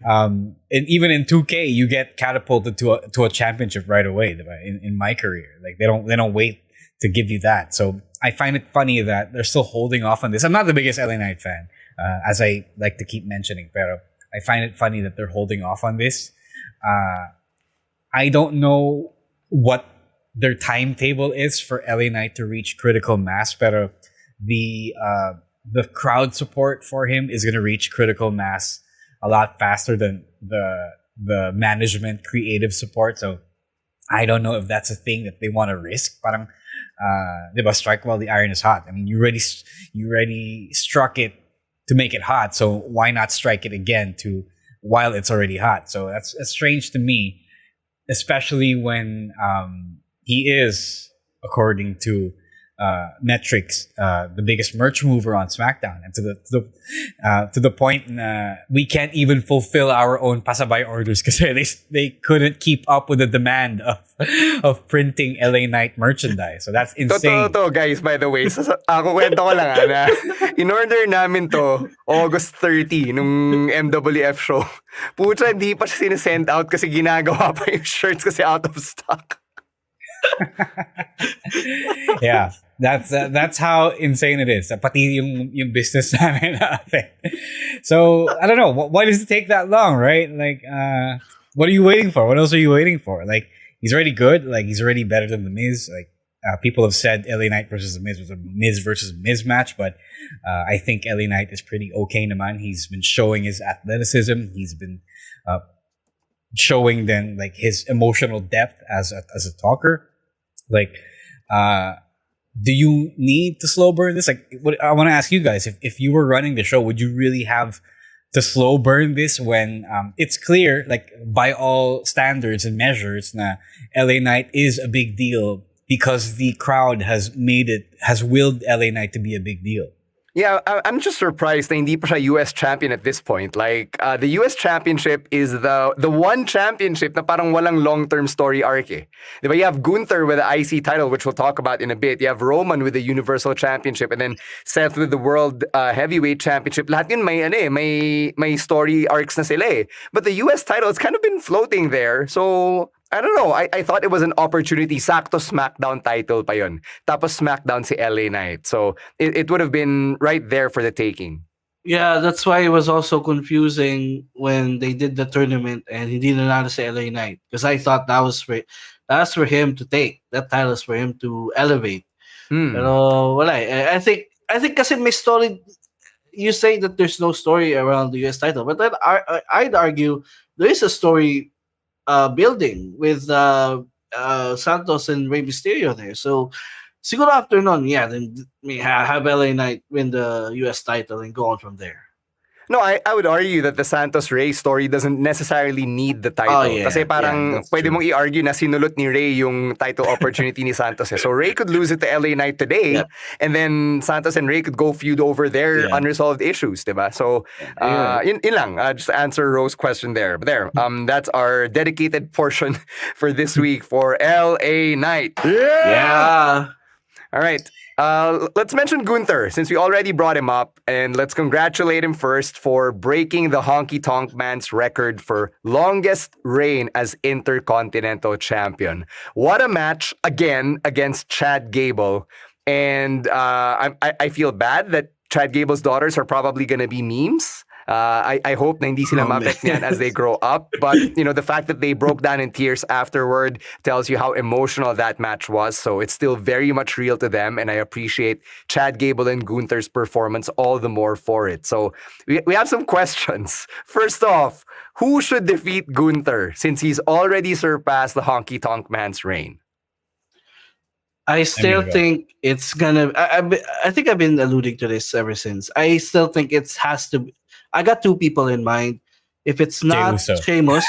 Speaker 11: And even in 2K, you get catapulted to a championship right away in My Career. Like they don't wait to give you that. So I find it funny that they're still holding off on this. I'm not the biggest LA Knight fan, as I like to keep mentioning, pero I find it funny that they're holding off on this. I don't know what their timetable is for LA Knight to reach critical mass, pero the crowd support for him is going to reach critical mass a lot faster than the management creative support. So I don't know if that's a thing that they want to risk. Parang, diba, strike while the iron is hot. I mean, you already struck it to make it hot. So why not strike it again while it's already hot? So that's strange to me, especially when he is, according to metrics, the biggest merch mover on SmackDown, and to the point we can't even fulfill our own pasabay orders because they couldn't keep up with the demand of printing LA Knight merchandise. So that's insane.
Speaker 10: Totoo, guys, by the way. Ako kwento ko lang na in-order namin to August 30 nung MWF show. Pucha, hindi pa siya sinesend out kasi ginagawa pa yung shirts kasi out of stock.
Speaker 11: Yeah, that's how insane it is. Pati yung business namin na-affect. So I don't know. Why does it take that long, right? Like, what are you waiting for? What else are you waiting for? Like, he's already good. Like, he's already better than the Miz. Like, people have said LA Knight versus the Miz was a Miz versus Miz match, but I think LA Knight is pretty okay naman. He's been showing his athleticism. He's been showing then like his emotional depth as a talker. Like, do you need to slow burn this? Like, I want to ask you guys, if you were running the show, would you really have to slow burn this when it's clear, like by all standards and measures, na LA Knight is a big deal because the crowd has willed LA Knight to be a big deal?
Speaker 10: Yeah, I'm just surprised na hindi pa siya US champion at this point. Like, the US championship is the one championship na parang walang long-term story arc eh. Diba? You have Gunther with the IC title, which we'll talk about in a bit. You have Roman with the Universal Championship, and then Seth with the World Heavyweight Championship. Lahat yun may story arcs na sila eh. But the US title has kind of been floating there. So I don't know. I thought it was an opportunity. Sakto SmackDown title pa yun. Tapos SmackDown si LA Knight. So it would have been right there for the taking.
Speaker 6: Yeah, that's why it was also confusing when they did the tournament and hindi nanalo si LA Knight. Because I thought that's for him to take. That title is for him to elevate. Pero wala. I think kasi may story. You say that there's no story around the US title, but then I'd argue there is a story building with Santos and Rey Mysterio there. So siguro after nun, yeah, then have LA Knight win the US title and go on from there.
Speaker 10: No, I would argue that the Santos Rey story doesn't necessarily need the title. Kasi parang pwede mong i-argue na sinulot ni Rey yung title opportunity ni Santos. So Rey could lose it to LA Knight today, and then Santos and Rey could go feud over their unresolved issues, diba? So yun lang. Just to answer Rose's question there. But there, that's our dedicated portion for this week for LA Knight.
Speaker 6: Yeah.
Speaker 10: All right. Let's mention Gunther since we already brought him up, and let's congratulate him first for breaking the Honky Tonk Man's record for longest reign as Intercontinental Champion. What a match again against Chad Gable, and I feel bad that Chad Gable's daughters are probably gonna be memes. I hope na hindi sila ma-affect niyan as they grow up. But, you know, the fact that they broke down in tears afterward tells you how emotional that match was. So it's still very much real to them. And I appreciate Chad Gable and Gunther's performance all the more for it. So we have some questions. First off, who should defeat Gunther since he's already surpassed the Honky Tonk Man's reign?
Speaker 6: I still think it's gonna. I think I've been alluding to this ever since. I still think it has to. I got two people in mind. If it's not Sheamus,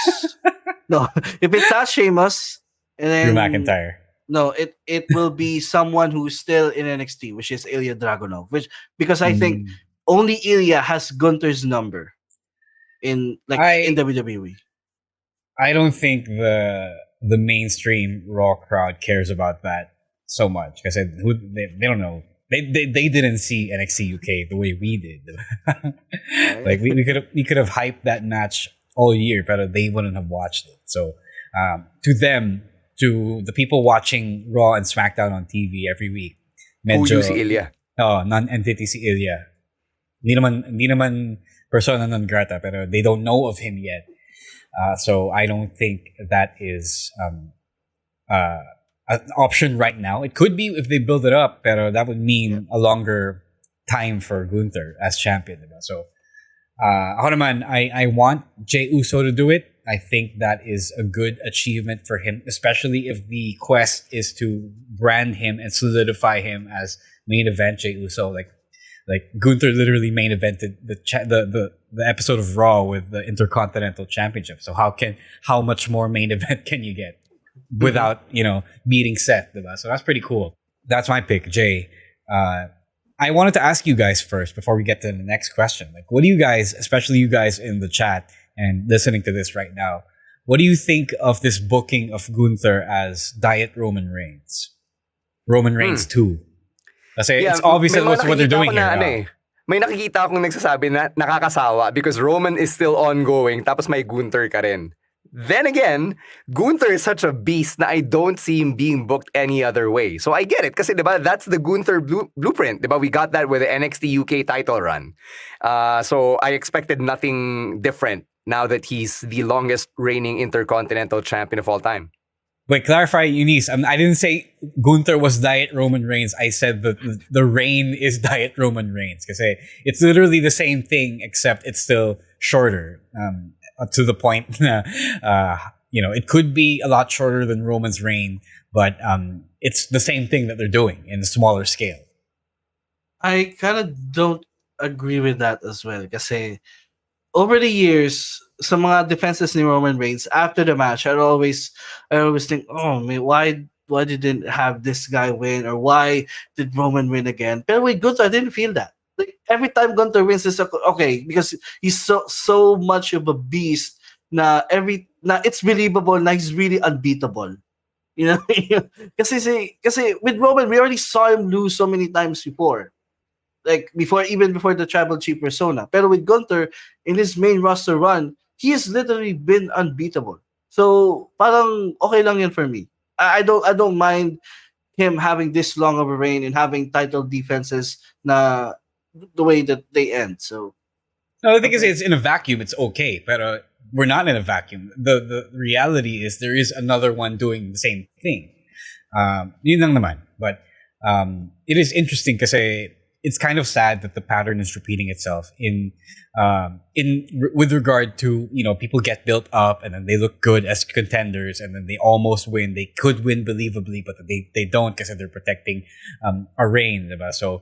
Speaker 6: no. If it's not Sheamus, and then
Speaker 11: Drew McIntyre.
Speaker 6: No, it will be someone who's still in NXT, which is Ilya Dragunov. Because I think only Ilya has Gunther's number in WWE.
Speaker 11: I don't think the mainstream Raw crowd cares about that so much because they don't know. They didn't see NXT UK the way we did. Like we could have hyped that match all year, but they wouldn't have watched it. So to them, to the people watching Raw and SmackDown on TV every week,
Speaker 10: Who si Ilya?
Speaker 11: Non-entity si Ilya. Hindi naman persona non grata, pero they don't know of him yet. So I don't think that is an option right now. It could be if they build it up, pero that would mean a longer time for Gunther as champion. Diba? So ako naman, I want Jey Uso to do it. I think that is a good achievement for him, especially if the quest is to brand him and solidify him as main event Jey Uso. Like Gunther literally main evented the episode of Raw with the Intercontinental Championship. So how much more main event can you get without beating Seth? Diba? So that's pretty cool. That's my pick, Jay. I wanted to ask you guys first before we get to the next question. Like, what do you guys, especially you guys in the chat and listening to this right now, what do you think of this booking of Gunther as Diet Roman Reigns? Roman Reigns 2. Kasi it's obvious that what they're doing here.
Speaker 10: May nakikita akong nagsasabi na nakakasawa because Roman is still ongoing tapos may Gunther ka rin. Then again, Gunther is such a beast na I don't see him being booked any other way. So I get it kasi diba, that's the Gunther blueprint. Diba? We got that with the NXT UK title run. So I expected nothing different now that he's the longest reigning Intercontinental Champion of all time.
Speaker 11: Wait, clarify, Eunice. I didn't say Gunther was Diet Roman Reigns. I said the reign is Diet Roman Reigns. Kasi it's literally the same thing except it's still shorter. To the point, it could be a lot shorter than Roman's reign, but it's the same thing that they're doing in a smaller scale.
Speaker 6: I kind of don't agree with that as well. Kasi over the years, sa mga defenses ni Roman Reigns after the match, I always think, oh man, why didn't have this guy win, or why did Roman win again? But with Gunther, I didn't feel that. Like, every time Gunther wins, it's okay because he's so much of a beast. Na it's believable. Na he's really unbeatable. Kasi with Roman, we already saw him lose so many times before. Like even before the Tribal Chief persona. Pero with Gunther, in his main roster run, he has literally been unbeatable. So parang okay lang yan for me. I don't mind him having this long of a reign and having title defenses na the way that they end. So
Speaker 11: no, the thing is, it's in a vacuum. It's okay, but we're not in a vacuum. The reality is there is another one doing the same thing. Yun lang naman. But it is interesting kasi it's kind of sad that the pattern is repeating itself with regard to people get built up and then they look good as contenders and then they almost win. They could win believably, but they don't because they're protecting a reign, diba? So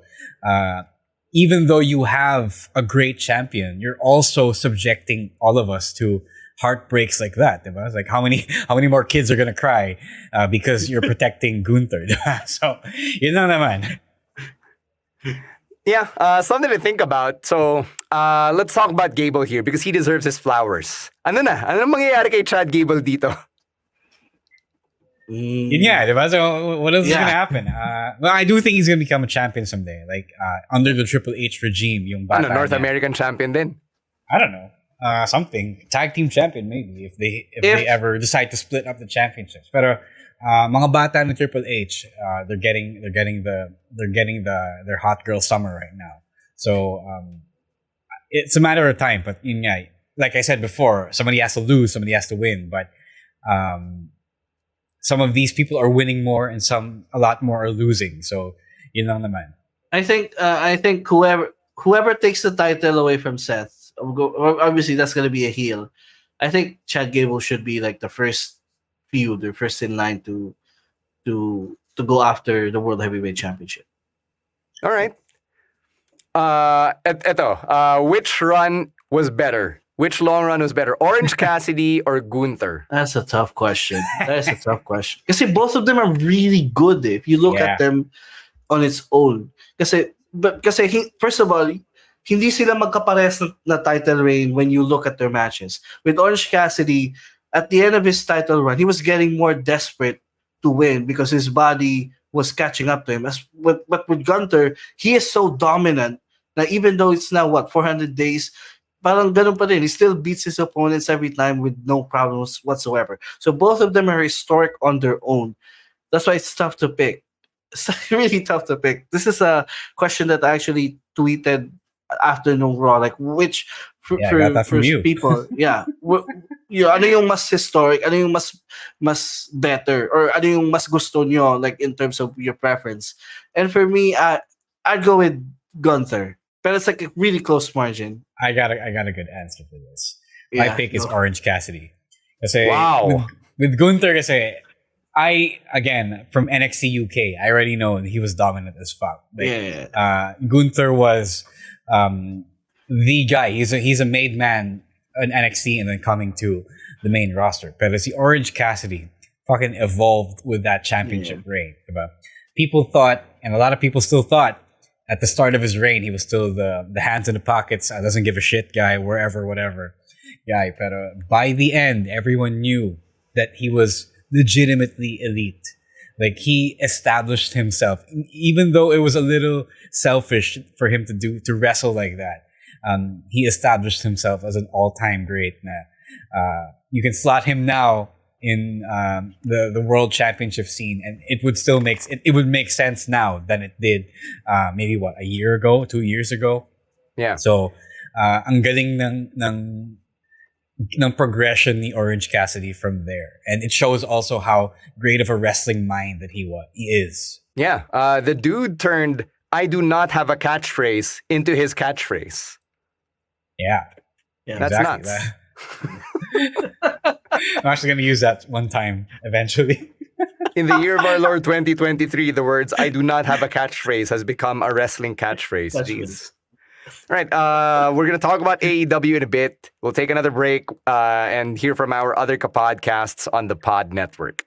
Speaker 11: even though you have a great champion, you're also subjecting all of us to heartbreaks like that. Diba? It's like how many more kids are gonna cry because you're protecting Gunther? Diba? So yun lang naman.
Speaker 10: Yeah, something to think about. So, let's talk about Gable here because he deserves his flowers. Ano mangyayari kay Chad Gable dito?
Speaker 11: Yun nga, diba? So, what else is gonna happen? Well, I do think he's gonna become a champion someday. Like, under the Triple H regime, yung bata
Speaker 10: North
Speaker 11: niya.
Speaker 10: American champion din?
Speaker 11: I don't know. Something. Tag team champion, maybe, if they ever decide to split up the championships. Pero, mga bata ng Triple H, they're getting their hot girl summer right now. So it's a matter of time. But yun nga, like I said before, somebody has to lose, somebody has to win. But some of these people are winning more, and a lot more are losing. So yun lang naman.
Speaker 6: I think whoever takes the title away from Seth, obviously that's gonna be a heel. I think Chad Gable should be like the first feud or first in line to go after the World Heavyweight Championship.
Speaker 10: All right. Which run was better? Which long run was better? Orange Cassidy or Gunther?
Speaker 6: That's a tough question. Kasi both of them are really good if you look at them on its own. Kasi first of all, hindi sila magkapares na title reign when you look at their matches. With Orange Cassidy, at the end of his title run, he was getting more desperate to win because his body was catching up to him. But with Gunther, he is so dominant that even though it's now 400 days, parang ganun pa rin. He still beats his opponents every time with no problems whatsoever. So both of them are historic on their own. That's why it's tough to pick. it's really tough to pick. This is a question that I actually tweeted after no Raw, like which
Speaker 11: Yeah, I got that from you.
Speaker 6: people, yeah, ano yung mas historic, ano yung mas better, or ano yung mas gusto nyo, like in terms of your preference. And for me, I'd go with Gunther, but it's like a really close margin.
Speaker 11: I got a good answer for this. My pick is Orange Cassidy. Kasi
Speaker 10: Wow.
Speaker 11: with Gunther, kasi again, from NXT UK, I already know he was dominant as fuck. Like, Gunther was the guy. He's a made man in NXT and then coming to the main roster. But as the Orange Cassidy fucking evolved with that championship reign. Diba? People thought, and a lot of people still thought, at the start of his reign, he was still the hands in the pockets, doesn't give a shit guy, wherever, whatever guy. But by the end, everyone knew that he was legitimately elite. Like, he established himself, even though it was a little selfish for him to wrestle like that. He established himself as an all-time great. You can slot him now in the world championship scene, and it would still make sense now than it did maybe a year ago, 2 years ago.
Speaker 10: Yeah.
Speaker 11: So ang galing ng progression ni Orange Cassidy from there, and it shows also how great of a wrestling mind that he is.
Speaker 10: Yeah. The dude turned "I do not have a catchphrase" into his catchphrase.
Speaker 11: Yeah.
Speaker 10: That's
Speaker 11: exactly.
Speaker 10: nuts.
Speaker 11: I'm actually going to use that one time eventually.
Speaker 10: In the year of our Lord 2023, the words "I do not have a catchphrase" has become a wrestling catchphrase. Jeez. All right, we're going to talk about AEW in a bit. We'll take another break and hear from our other podcasts on the Pod Network.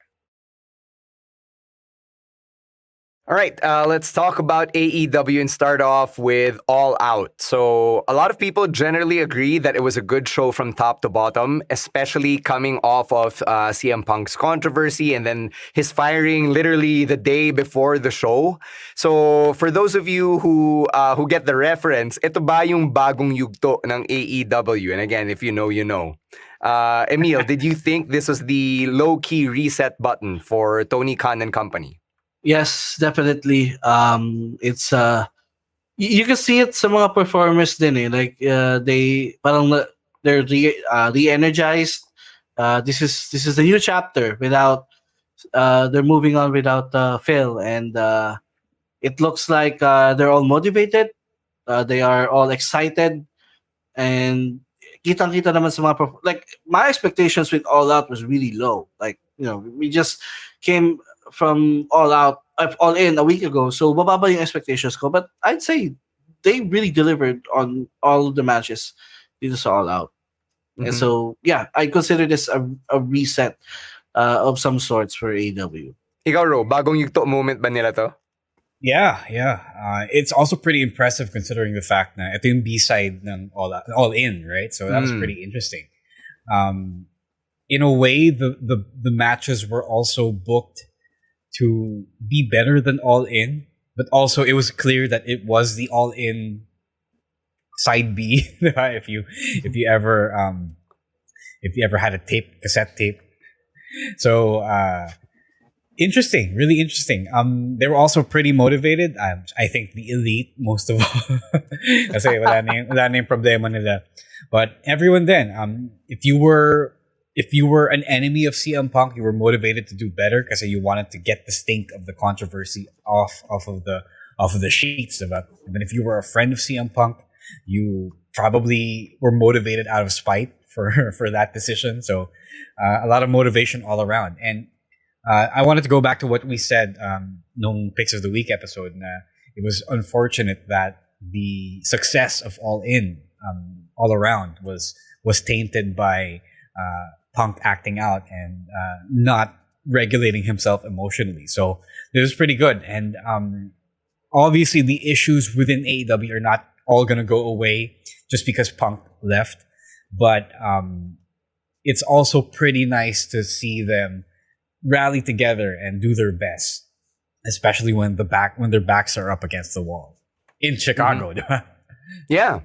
Speaker 10: All right, let's talk about AEW and start off with All Out. So a lot of people generally agree that it was a good show from top to bottom, especially coming off of CM Punk's controversy and then his firing literally the day before the show. So for those of you who get the reference, ito ba yung bagong yugto ng AEW? And again, if you know, you know. Emile, did you think this was the low-key reset button for Tony Khan and company?
Speaker 6: Yes, definitely. It's you can see it sa mga performers din eh. Like they're re-energized. This is the new chapter without they're moving on without Phil, and it looks like they're all motivated. They are all excited, and kitang-kita naman sa mga like my expectations with All Out was really low. Like, we just came from All In a week ago, so bababa yung expectations ko, but I'd say they really delivered on all the matches dito sa All Out. And so I consider this a reset of some sorts for AEW.
Speaker 10: Ikaw, Ro, bagong yugto moment ba nila to?
Speaker 11: Yeah. It's also pretty impressive considering the fact na ito yung B-side ng All In, right? So that was pretty interesting. In a way, the matches were also booked to be better than All In, but also it was clear that it was the All In side B. if you ever had a cassette tape. So interesting, really interesting. They were also pretty motivated. I think the Elite most of all. Kasi wala na yung problema nila. But everyone then, if you were an enemy of CM Punk, you were motivated to do better because you wanted to get the stink of the controversy off of the sheets. And then if you were a friend of CM Punk, you probably were motivated out of spite for that decision. So a lot of motivation all around. And I wanted to go back to what we said nung Picks of the Week episode. It was unfortunate that the success of All In all around was tainted by Punk acting out and not regulating himself emotionally. So it was pretty good. And obviously the issues within AEW are not all going to go away just because Punk left. But it's also pretty nice to see them rally together and do their best, especially when their backs are up against the wall in Chicago.
Speaker 10: Yeah.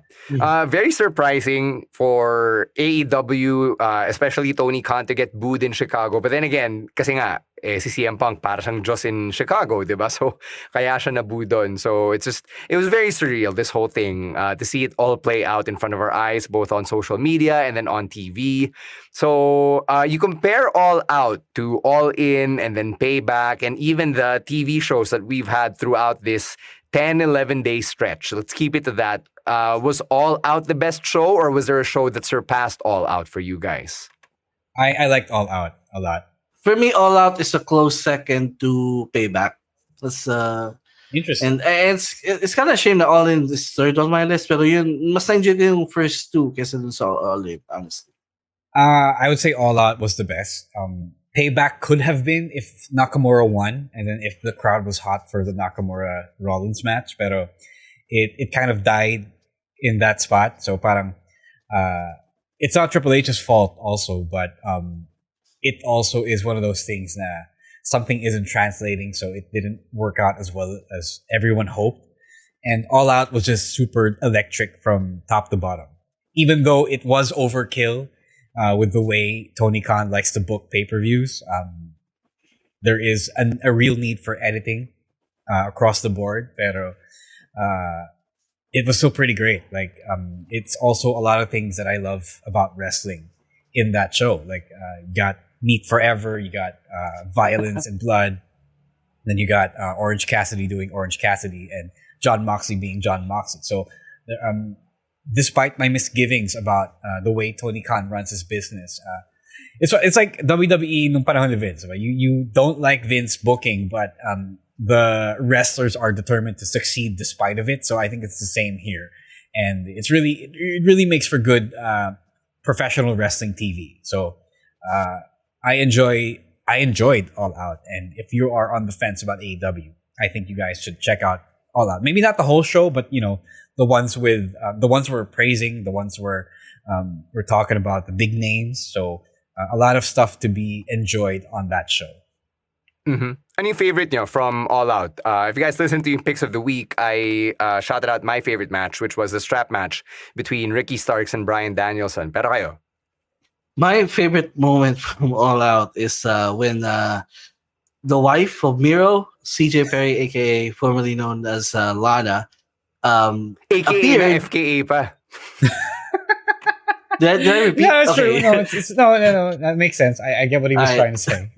Speaker 10: Very surprising for AEW, especially Tony Khan, to get booed in Chicago. But then again, kasi nga, si CM Punk para siyang Diyos in Chicago, di ba? So, kaya siya nabu doon. So, it was very surreal, this whole thing, to see it all play out in front of our eyes, both on social media and then on TV. So, you compare All Out to All In and then Payback and even the TV shows that we've had throughout this 10, 11-day stretch. Let's keep it to that. Was All Out the best show, or was there a show that surpassed All Out for you guys?
Speaker 11: I liked All Out a lot.
Speaker 6: For me, All Out is a close second to Payback. That's
Speaker 11: Interesting.
Speaker 6: and it's kind of a shame that All In is third on my list, pero yun mas na-enjoy ko yung first two kaysa dun sa All In, honestly.
Speaker 11: I would say All Out was the best. Payback could have been if Nakamura won, and then if the crowd was hot for the Nakamura Rollins match, pero it kind of died in that spot. So parang it's not Triple H's fault also, but it also is one of those things that something isn't translating, so it didn't work out as well as everyone hoped. And All Out was just super electric from top to bottom. Even though it was overkill with the way Tony Khan likes to book pay-per-views, there is a real need for editing across the board. Pero it was still pretty great. Like, it's also a lot of things that I love about wrestling in that show. Like, you got Meat Forever, you got violence and blood, then you got Orange Cassidy doing Orange Cassidy, and John Moxley being John Moxley. So, despite my misgivings about the way Tony Khan runs his business, it's like WWE nung panahon ni Vince. Right? You don't like Vince booking, but the wrestlers are determined to succeed despite of it. So I think it's the same here, and it really makes for good professional wrestling TV. So I enjoyed All Out, and if you are on the fence about AEW, I think you guys should check out All Out. Maybe not the whole show, but the ones we're praising, the ones we're talking about, the big names. So a lot of stuff to be enjoyed on that show.
Speaker 10: Mm-hmm. Any favorite, from All Out? If you guys listen to your picks of the week, I shouted out my favorite match, which was the strap match between Ricky Starks and Bryan Danielson. Pero kayo?
Speaker 6: My favorite moment from All Out is when the wife of Miro, CJ Perry, aka formerly known as Lana,
Speaker 10: AKA
Speaker 6: appeared.
Speaker 10: na FKA pa.
Speaker 6: Did I repeat?
Speaker 11: Yeah, that's
Speaker 6: Okay.
Speaker 11: true. No, that makes sense. I get what he was trying to say.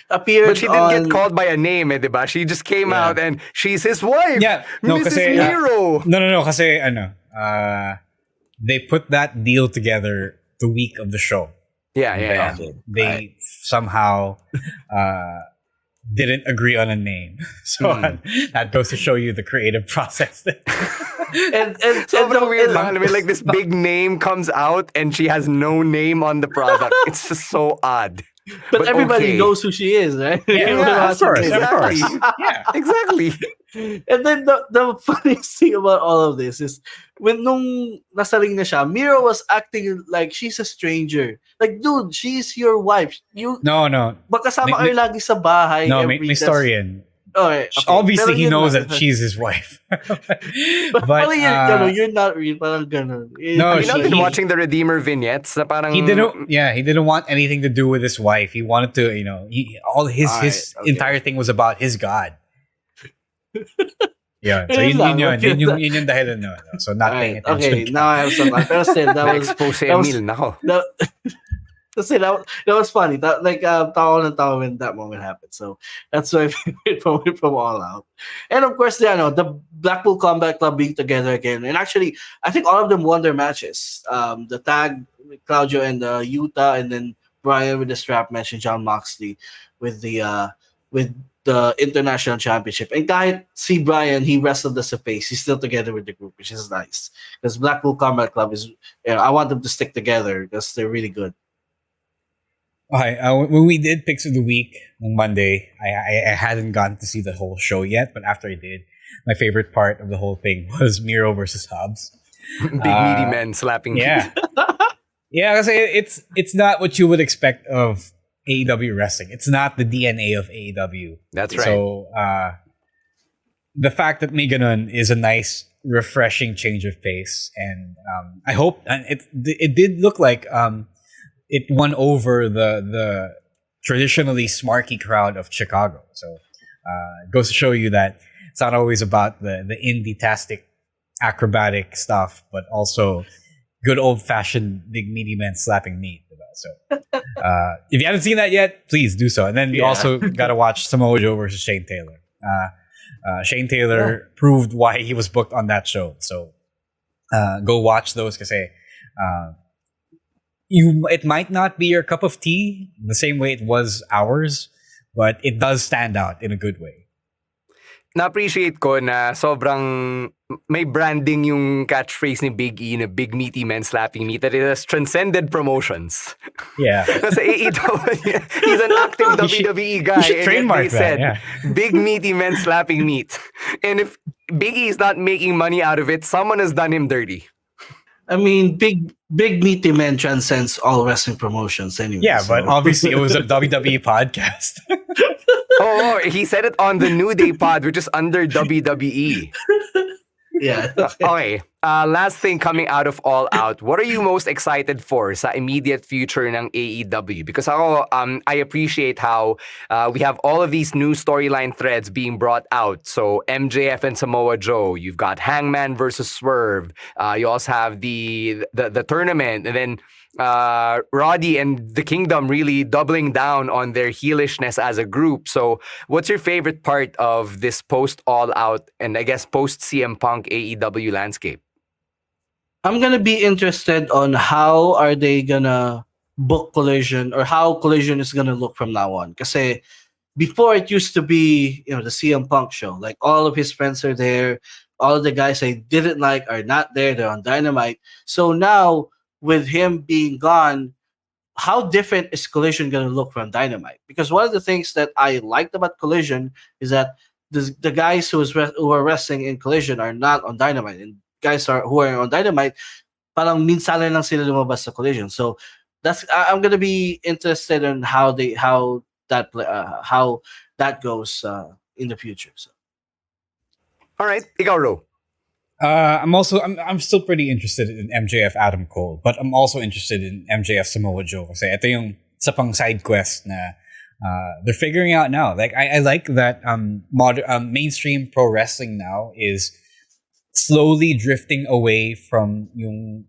Speaker 6: Appeared,
Speaker 10: but she didn't get called by a name, diba? She just came out and she's his wife.
Speaker 11: Yeah, no,
Speaker 10: Mrs.
Speaker 11: kasi
Speaker 10: Miro.
Speaker 11: No, kasi they put that deal together the week of the show.
Speaker 10: Yeah.
Speaker 11: They somehow didn't agree on a name. So that goes to show you the creative process.
Speaker 6: and
Speaker 10: so weird lang. I mean, like, this big name comes out and she has no name on the product. It's just so odd.
Speaker 6: But everybody
Speaker 10: okay.
Speaker 6: knows who she is, right?
Speaker 11: Yeah, of course.
Speaker 10: Yeah, exactly.
Speaker 6: And then the funniest thing about all of this is when nung nasa ring na siya, Miro was acting like she's a stranger. Like, dude, she's your wife.
Speaker 11: No.
Speaker 6: Magkasama kayo lagi sa bahay.
Speaker 11: No, may story yan.
Speaker 6: Okay.
Speaker 11: Obviously,
Speaker 6: Pero
Speaker 11: he
Speaker 6: yun
Speaker 11: knows
Speaker 6: lang.
Speaker 11: that she's his wife.
Speaker 6: but you're not real. Parang ganun.
Speaker 11: No,
Speaker 10: I've been watching the Redeemer vignettes. Na parang,
Speaker 11: he didn't want anything to do with his wife. He wanted to, his entire thing was about his God. Yeah, so yun yung dahilan no. So not paying attention.
Speaker 6: Okay, now I have some. Pero still, that was
Speaker 10: expose Emile nako.
Speaker 6: That was funny. Tawa when that moment happened. So that's my favorite moment from All Out. And of course, the Blackpool Combat Club being together again. And actually, I think all of them won their matches. The tag, Claudio and Utah, and then Brian with the strap match, and John Moxley with the International Championship. And kahit si Brian, he wrestled as a face. He's still together with the group, which is nice. Because Blackpool Combat Club is, I want them to stick together because they're really good.
Speaker 11: Okay, when we did Picks of the Week on Monday, I hadn't gotten to see the whole show yet, but after I did, my favorite part of the whole thing was Miro versus Hobbs.
Speaker 10: Big meaty men slapping.
Speaker 11: Yeah. Yeah, because it's not what you would expect of AEW wrestling. It's not the DNA of AEW.
Speaker 10: That's right.
Speaker 11: So the fact that may ganun is a nice, refreshing change of pace, and I hope, and it did look like it won over the traditionally smarky crowd of Chicago. So it goes to show you that it's not always about the indie-tastic acrobatic stuff, but also good old-fashioned big meaty men slapping meat. So if you haven't seen that yet, please do so. And then you also got to watch Samoa Joe versus Shane Taylor. Shane Taylor proved why he was booked on that show. So go watch those because it might not be your cup of tea the same way it was ours, but it does stand out in a good way.
Speaker 10: Na-appreciate ko na sobrang may branding yung catchphrase ni Big E na big meaty men slapping meat that it has transcended promotions.
Speaker 11: Yeah.
Speaker 10: Kasi AEW, he's an active WWE guy.
Speaker 11: You should
Speaker 10: and
Speaker 11: trademark
Speaker 10: they said,
Speaker 11: that,
Speaker 10: big meaty men slapping meat. And if Big E is not making money out of it, someone has done him dirty.
Speaker 6: I mean, big meaty men transcends all wrestling promotions anyway.
Speaker 11: Yeah,
Speaker 6: so.
Speaker 11: but obviously it was a WWE podcast.
Speaker 10: Oh, he said it on the New Day pod, which is under WWE.
Speaker 6: Yeah.
Speaker 10: Okay. Last thing coming out of All Out, what are you most excited for sa immediate future ng AEW? Because ako, I appreciate how we have all of these new storyline threads being brought out. So MJF and Samoa Joe, you've got Hangman versus Swerve. You also have the tournament, and then Roddy and the Kingdom really doubling down on their heelishness as a group. So what's your favorite part of this post All Out and I guess post CM Punk AEW landscape?
Speaker 6: I'm gonna be interested on how are they gonna book Collision or how Collision is gonna look from now on. Because before it used to be, the CM Punk show. Like all of his friends are there, all of the guys I didn't like are not there. They're on Dynamite. So now with him being gone, how different is Collision gonna look from Dynamite? Because one of the things that I liked about Collision is that the guys who are wrestling in Collision are not on Dynamite, and guys who are on Dynamite, parang minsan lang sila lumabas sa Collision. So I'm gonna be interested in how that goes in the future. So.
Speaker 10: All right, ikaw, Ro.
Speaker 11: I'm still pretty interested in MJF Adam Cole, but I'm also interested in MJF Samoa Joe kasi ito yung sa pang side quest na they're figuring out now. Like I like that mainstream pro wrestling now is slowly drifting away from yung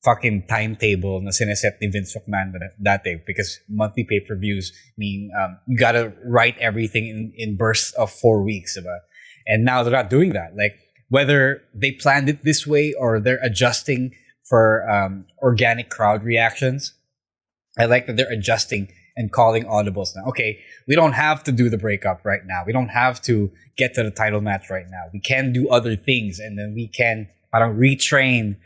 Speaker 11: fucking timetable na sineset ni Vince McMahon dati, because monthly pay-per-views mean you gotta write everything in bursts of 4 weeks, diba? And now they're not doing that. Like whether they planned it this way or they're adjusting for organic crowd reactions, I like that they're adjusting and calling audibles now. Okay, we don't have to do the breakup right now. We don't have to get to the title match right now. We can do other things, and then we can retrain.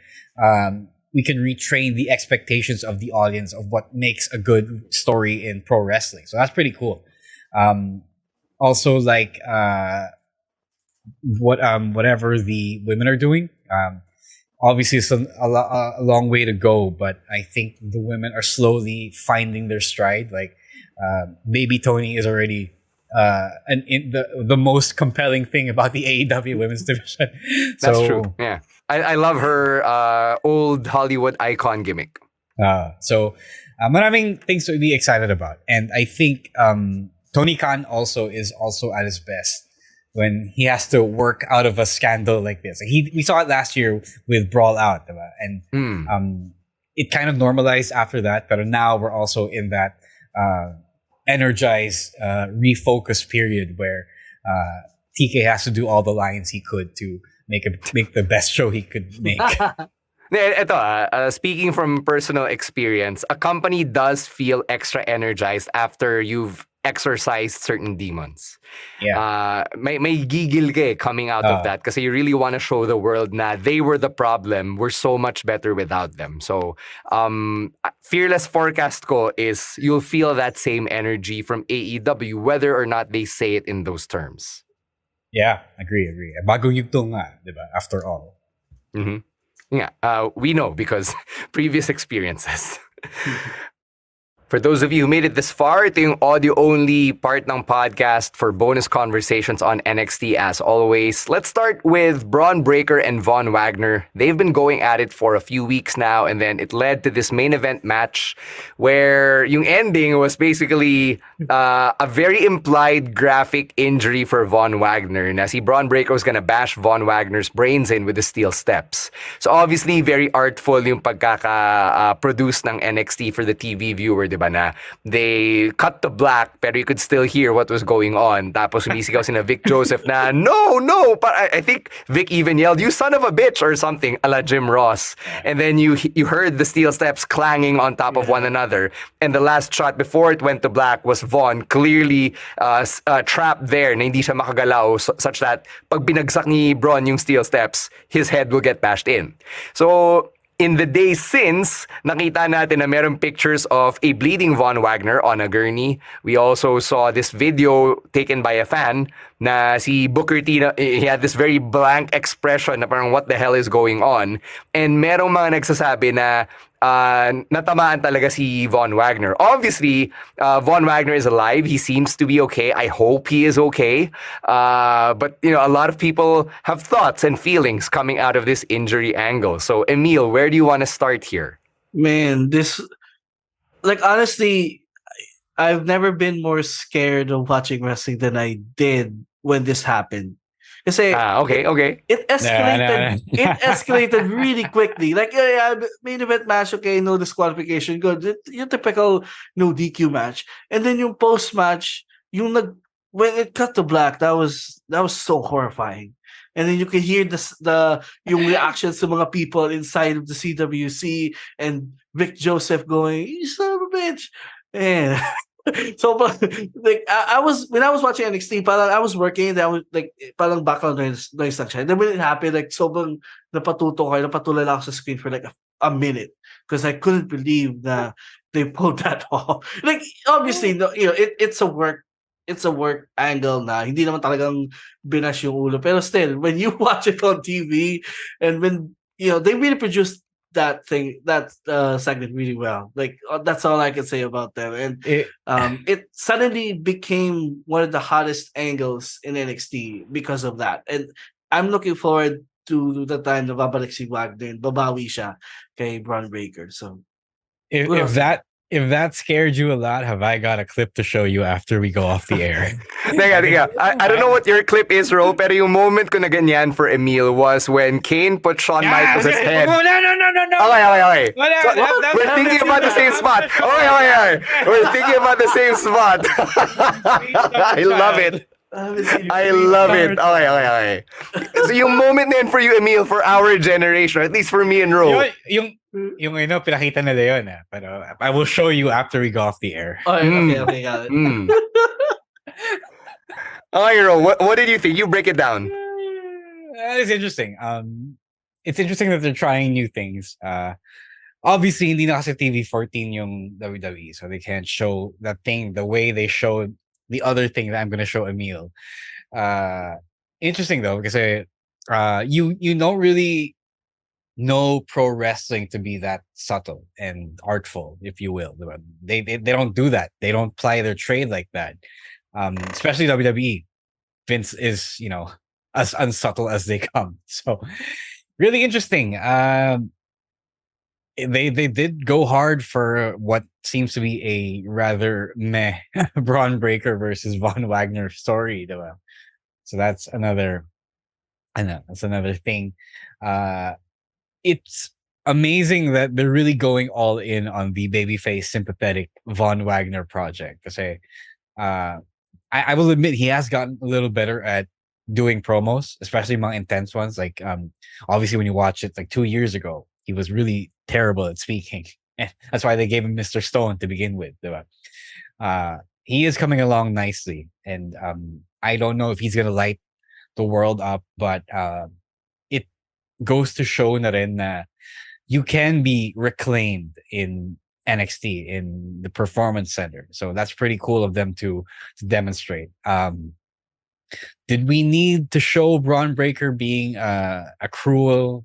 Speaker 11: We can retrain the expectations of the audience of what makes a good story in pro wrestling. So that's pretty cool. Also, like whatever the women are doing. Obviously, it's a long way to go, but I think the women are slowly finding their stride. Like, Baby Tony is already the most compelling thing about the AEW women's division.
Speaker 10: That's true. Yeah, I love her old Hollywood icon gimmick.
Speaker 11: So maraming things to be excited about, and I think Tony Khan is also at his best when he has to work out of a scandal like this. We saw it last year with Brawl Out, diba? And it kind of normalized after that, but now we're also in that energized, refocused period where TK has to do all the lines he could to make the best show he could make.
Speaker 10: Ito, speaking from personal experience, a company does feel extra energized after you've exorcised certain demons.
Speaker 11: Yeah.
Speaker 10: May gigil ka coming out of that kasi you really want to show the world na they were the problem. We're so much better without them. So, fearless forecast ko is you'll feel that same energy from AEW whether or not they say it in those terms.
Speaker 11: Yeah, agree. Bagong yugto nga, diba? After all.
Speaker 10: Mm-hmm. Yeah, we know because previous experiences. For those of you who made it this far, ito yung audio-only part ng podcast for bonus conversations on NXT as always. Let's start with Braun Breaker and Von Wagner. They've been going at it for a few weeks now, and then it led to this main event match where yung ending was basically a very implied graphic injury for Von Wagner. Na si Braun Breaker was gonna bash Von Wagner's brains in with the steel steps. So obviously, very artful yung pagkaka-produce ng NXT for the TV viewer, di ba na? They cut to black, pero you could still hear what was going on. Tapos sumisigaw sina Vic Joseph na, no! I think Vic even yelled, you son of a bitch, or something, a la Jim Ross. And then you heard the steel steps clanging on top of one another. And the last shot before it went to black was Von clearly trapped there na hindi siya makagalaw such that pag binagsak ni Braun yung steel steps, his head will get bashed in. So, in the days since, nakita natin na meron pictures of a bleeding Von Wagner on a gurney. We also saw this video taken by a fan na si Booker T, he had this very blank expression na parang what the hell is going on. And merong mga nagsasabi na natamaan talaga si Von Wagner. Obviously, Von Wagner is alive. He seems to be okay. I hope he is okay. But, a lot of people have thoughts and feelings coming out of this injury angle. So, Emile, where do you want to start here?
Speaker 6: Man, honestly, I've never been more scared of watching wrestling than I did when this happened. Kasi
Speaker 10: okay.
Speaker 6: It escalated.
Speaker 11: No.
Speaker 6: It escalated really quickly. Like main event match, okay, no disqualification, good. Yung typical no DQ match, and then yung post match, when it cut to black, that was so horrifying. And then you can hear yung reactions to mga people inside of the CWC and Vic Joseph going, "You son of a bitch," and. So, like, when I was watching NXT, parang I was working, and I was like, parang background noise lang siya. And then when it happened, like, sobrang napatuloy lang ako sa screen for like a minute because I couldn't believe that they pulled that off. Like, obviously, no, it's a work angle na hindi naman talagang binash yung ulo. Pero still, when you watch it on TV, and when they really produced that segment really well. Like that's all I can say about them. And it suddenly became one of the hottest angles in NXT because of that. And I'm looking forward to the time na babalik si Wagner and babawi siya kay Braun Breaker. So
Speaker 11: if that scared you a lot, have I got a clip to show you after we go off the air?
Speaker 10: Teka. I don't know what your clip is, Ro, pero yung moment ko na ganyan for Emile was when Kane put Shawn Michaels' head.
Speaker 11: No.
Speaker 10: Okay. We're thinking about the same spot. Okay. We're thinking about the same spot. I love it. Okay. So yung moment na yun for you, Emile, for our generation, at least for me and Ro.
Speaker 11: Yung pinakita nila yun. Pero I will show you after we go off the air.
Speaker 6: Okay, got it.
Speaker 10: Okay, Ro, what did you think? You break it down.
Speaker 11: It's interesting. It's interesting that they're trying new things. Obviously, hindi na kasi TV14 yung WWE, so they can't show that thing the way they showed the other thing that I'm going to show Emile. Interesting though, because you don't really know pro wrestling to be that subtle and artful, if you will. They don't do that. They don't ply their trade like that. Especially WWE. Vince is, as unsubtle as they come. So really interesting. They did go hard for what seems to be a rather meh Braun Breaker versus Von Wagner story. Diba? So that's another thing. It's amazing that they're really going all in on the babyface sympathetic Von Wagner project. Kasi I will admit he has gotten a little better at doing promos, especially mga intense ones. Like obviously when you watch it like 2 years ago, he was really terrible at speaking. That's why they gave him Mr. Stone to begin with. Diba? He is coming along nicely, and I don't know if he's gonna light the world up, but it goes to show na rin na you can be reclaimed in NXT in the Performance Center. So that's pretty cool of them to demonstrate. Did we need to show Braun Breaker being a cruel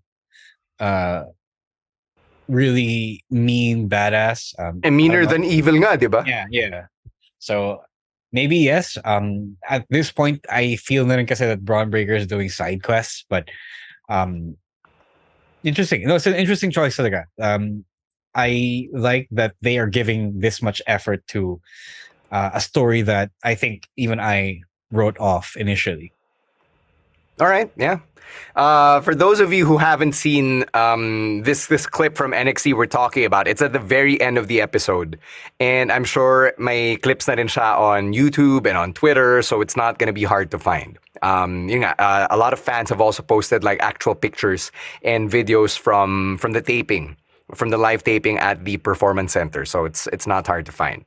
Speaker 11: really mean badass.
Speaker 10: And meaner than evil nga, di ba?
Speaker 11: Yeah. So maybe yes. At this point, I feel na rin kasi that Braun Breaker is doing side quests, but interesting. No, it's an interesting choice talaga. I like that they are giving this much effort to a story that I think even I wrote off initially.
Speaker 10: All right, yeah. For those of you who haven't seen this clip from NXT we're talking about, it's at the very end of the episode. And I'm sure may clips na rin siya on YouTube and on Twitter, so it's not going to be hard to find. A lot of fans have also posted like actual pictures and videos from the taping. From the live taping at the Performance Center, so it's not hard to find.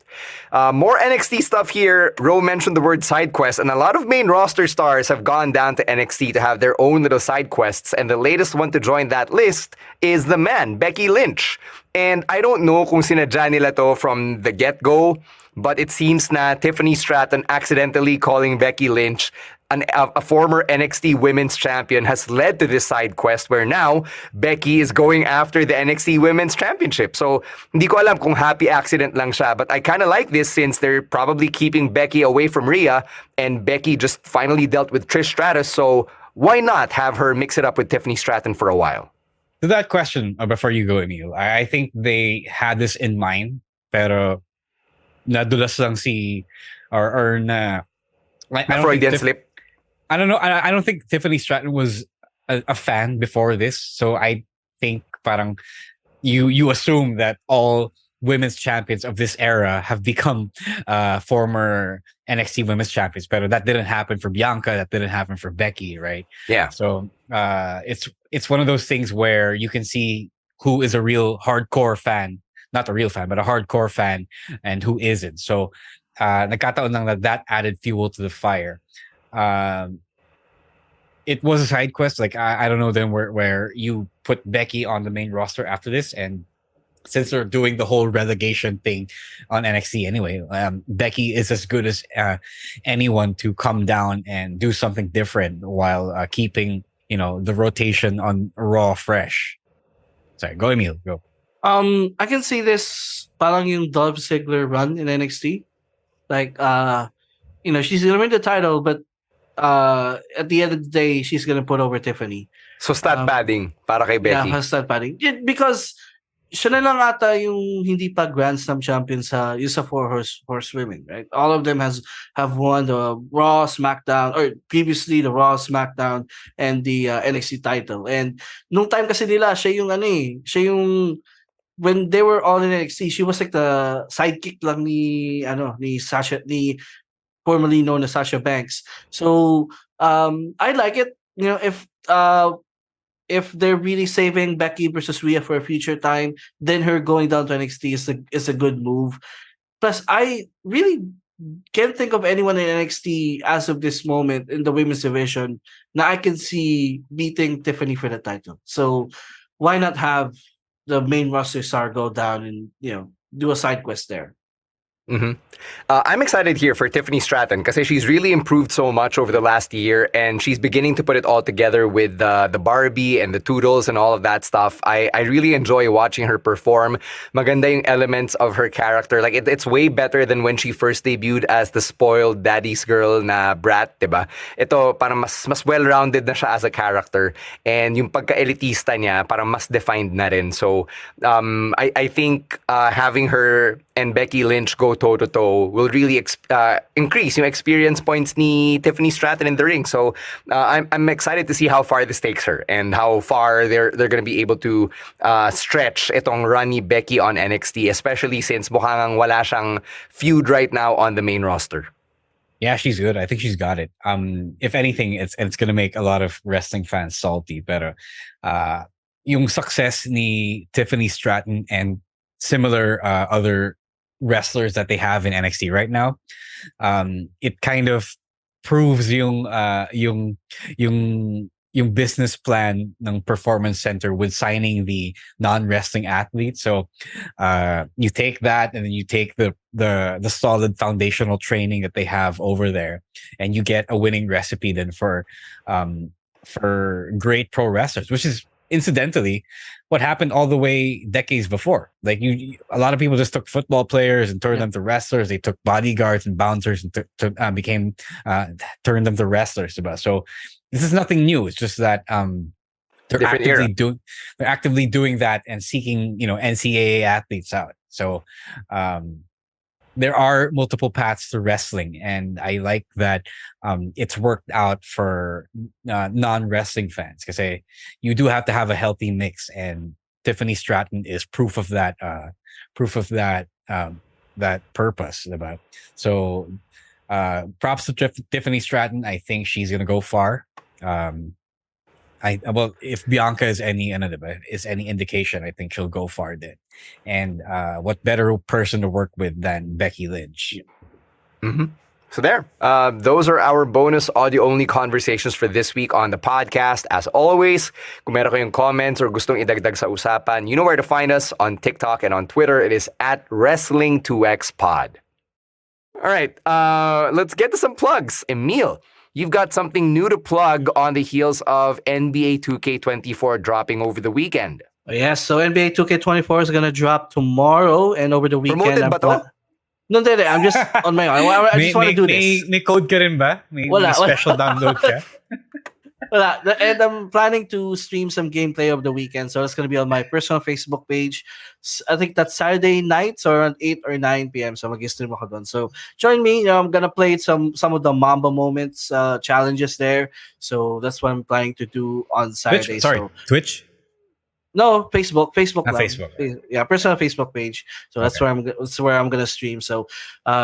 Speaker 10: More NXT stuff here. Ro mentioned the word side quest, and a lot of main roster stars have gone down to NXT to have their own little side quests, and the latest one to join that list is the man, Becky Lynch. And I don't know kung sinadya nila to from the get-go, but it seems na Tiffany Stratton accidentally calling Becky Lynch a former NXT Women's Champion has led to this side quest where now Becky is going after the NXT Women's Championship. So hindi ko alam kung happy accident lang siya, but I kind of like this since they're probably keeping Becky away from Rhea, and Becky just finally dealt with Trish Stratus, so why not have her mix it up with Tiffany Stratton for a while?
Speaker 11: To that question, before you go, Emile, I think they had this in mind, pero nadulas lang or na
Speaker 10: Freudian slip.
Speaker 11: I don't know. I don't think Tiffany Stratton was a fan before this, so I think parang you assume that all women's champions of this era have become former NXT women's champions, but that didn't happen for Bianca. That didn't happen for Becky, right?
Speaker 10: Yeah.
Speaker 11: So it's one of those things where you can see who is a real hardcore fan, not a real fan, but a hardcore fan, and who isn't. So nagkataon lang that added fuel to the fire. It was a side quest. Like I don't know then where you put Becky on the main roster after this, and since they're doing the whole relegation thing on NXT anyway, Becky is as good as anyone to come down and do something different while keeping the rotation on Raw fresh. Sorry, go Emile, go.
Speaker 6: I can see this parang yung Dolph Ziggler run in NXT. Like she's gonna win the title, but at the end of the day, she's gonna put over Tiffany.
Speaker 10: So stat padding para kay Becky.
Speaker 6: Yeah, stat padding. Because siya na lang ata yung hindi pa Grand Slam champion sa four horsewomen, right? All of them have won the Raw, SmackDown, or previously the Raw, SmackDown, and the NXT title. And nung time kasi nila, siya yung when they were all in NXT, she was like the sidekick lang ni Sasha, formerly known as Sasha Banks. So I like it. If they're really saving Becky versus Rhea for a future time, then her going down to NXT is a good move. Plus, I really can't think of anyone in NXT as of this moment in the women's division that I can see beating Tiffany for the title. So why not have the main roster star go down and do a side quest there?
Speaker 10: Mm-hmm. I'm excited here for Tiffany Stratton because she's really improved so much over the last year, and she's beginning to put it all together with the Barbie and the Toodles and all of that stuff. I really enjoy watching her perform. Maganda yung elements of her character. Like it's way better than when she first debuted as the spoiled daddy's girl na brat, diba? Ito parang mas well-rounded na siya as a character, and yung pagka-elitista niya parang mas defined na rin. So I think having her and Becky Lynch go toe-to-toe will really increase yung experience points ni Tiffany Stratton in the ring. So I'm excited to see how far this takes her and how far they're going to be able to stretch itong run ni Becky on NXT, especially since mukhang wala siyang feud right now on the main roster.
Speaker 11: Yeah, she's good. I think she's got it. If anything, it's going to make a lot of wrestling fans salty. Pero yung success ni Tiffany Stratton and similar other wrestlers that they have in NXT right now, it kind of proves yung business plan ng Performance Center with signing the non-wrestling athletes. So you take that and then you take the solid foundational training that they have over there, and you get a winning recipe then for great pro wrestlers, which is incidentally what happened all the way decades before. Like a lot of people just took football players and turned them to wrestlers. They took bodyguards and bouncers and turned them to wrestlers. So this is nothing new. It's just that they're actively doing that and seeking, NCAA athletes out. So there are multiple paths to wrestling, and I like that it's worked out for non-wrestling fans, because you do have to have a healthy mix, and Tiffany Stratton is proof of that that purpose. So props to Tiffany Stratton. I think she's gonna go far. If Bianca is any indication, I think she'll go far then. And what better person to work with than Becky Lynch?
Speaker 10: Mm-hmm. So there, those are our bonus audio-only conversations for this week on the podcast. As always, kung meron kayong comments or gustong idagdag sa usapan, you know where to find us on TikTok and on Twitter. It is at Wrestling2XPod. All right, let's get to some plugs. Emile, you've got something new to plug on the heels of NBA 2K24 dropping over the weekend.
Speaker 6: Yes, so NBA 2K24 is gonna drop tomorrow, and over the weekend.
Speaker 10: Promoted ba to?
Speaker 6: No, I'm just on my own. I just want to do this.
Speaker 11: May code ka rin ba? May special download ka?
Speaker 6: And I'm planning to stream some gameplay over the weekend, so it's going to be on my personal Facebook page. I think that's Saturday nights or around 8 or 9 p.m. So mag-stream ako doon. So join me. I'm going to play some of the Mamba Moments challenges there. So that's what I'm planning to do on Saturday.
Speaker 11: Twitch?
Speaker 6: No, Facebook.
Speaker 11: Facebook.
Speaker 6: Yeah, personal Facebook page. So that's where I'm gonna stream. So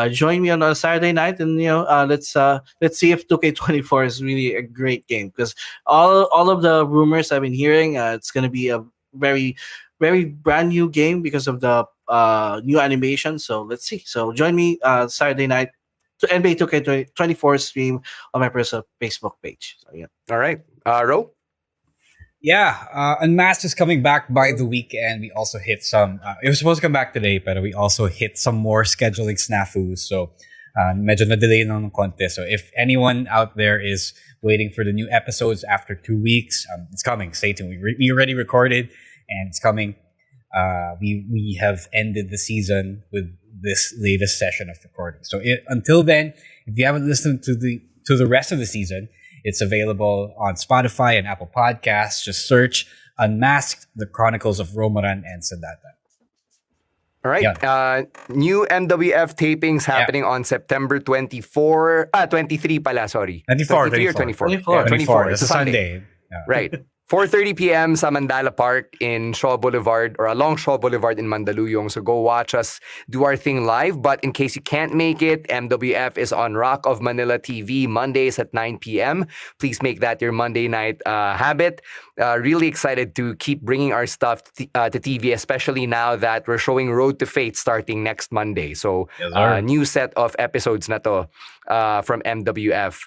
Speaker 6: join me on a Saturday night, and let's see if 2K24 is really a great game, because all of the rumors I've been hearing, it's gonna be a very, very brand new game because of the new animation. So let's see. So join me Saturday night to NBA 2K24 stream on my personal Facebook page. So yeah.
Speaker 10: All right, Ro.
Speaker 11: Yeah, Unmasked is coming back by the weekend. We also hit some... it was supposed to come back today, but we also hit some more scheduling snafus. So, medyo na-delay ng konti. So, if anyone out there is waiting for the new episodes after 2 weeks, it's coming. Stay tuned. We already recorded, and it's coming. We have ended the season with this latest session of recording. So, until then, if you haven't listened to the rest of the season, it's available on Spotify and Apple Podcasts. Just search Unmasked, The Chronicles of Romaran and Sandata.
Speaker 10: All right. Yeah. New MWF tapings happening on September 23 pala, sorry.
Speaker 11: 24.
Speaker 10: 23 or 24?
Speaker 11: 24.
Speaker 10: It's a Sunday.
Speaker 11: Yeah.
Speaker 10: Right. 4:30 p.m. sa Mandala Park in Shaw Boulevard, or along Shaw Boulevard in Mandaluyong. So go watch us do our thing live. But in case you can't make it, MWF is on Rock of Manila TV Mondays at 9 p.m. Please make that your Monday night habit. Really excited to keep bringing our stuff to TV, especially now that we're showing Road to Fate starting next Monday. So new set of episodes na to from MWF.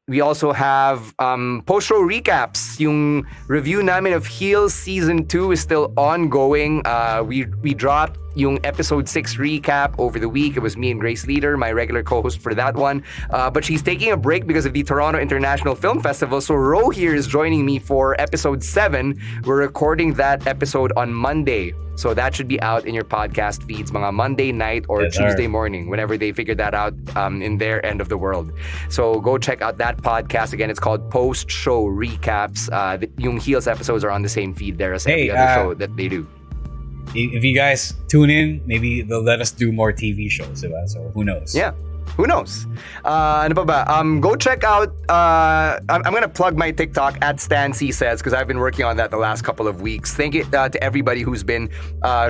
Speaker 10: We also have post-show recaps. Yung review namin of Heels Season 2 is still ongoing. We dropped yung episode 6 recap over the week. It was me and Grace Leader, my regular co-host for that one. But she's taking a break because of the Toronto International Film Festival. So Ro here is joining me for episode 7. We're recording that episode on Monday. So that should be out in your podcast feeds mga Monday night or Tuesday morning, whenever they figure that out in their end of the world. So go check out that podcast. Again, it's called Post Show Recaps. Yung Heels episodes are on the same feed there as every other show that they do.
Speaker 11: If you guys tune in, maybe they'll let us do more TV shows. Diba? So who knows?
Speaker 10: Yeah. Who knows? Ano pa ba? Go check out, I'm going to plug my TikTok at Stancy Says, because I've been working on that the last couple of weeks. Thank you to everybody who's been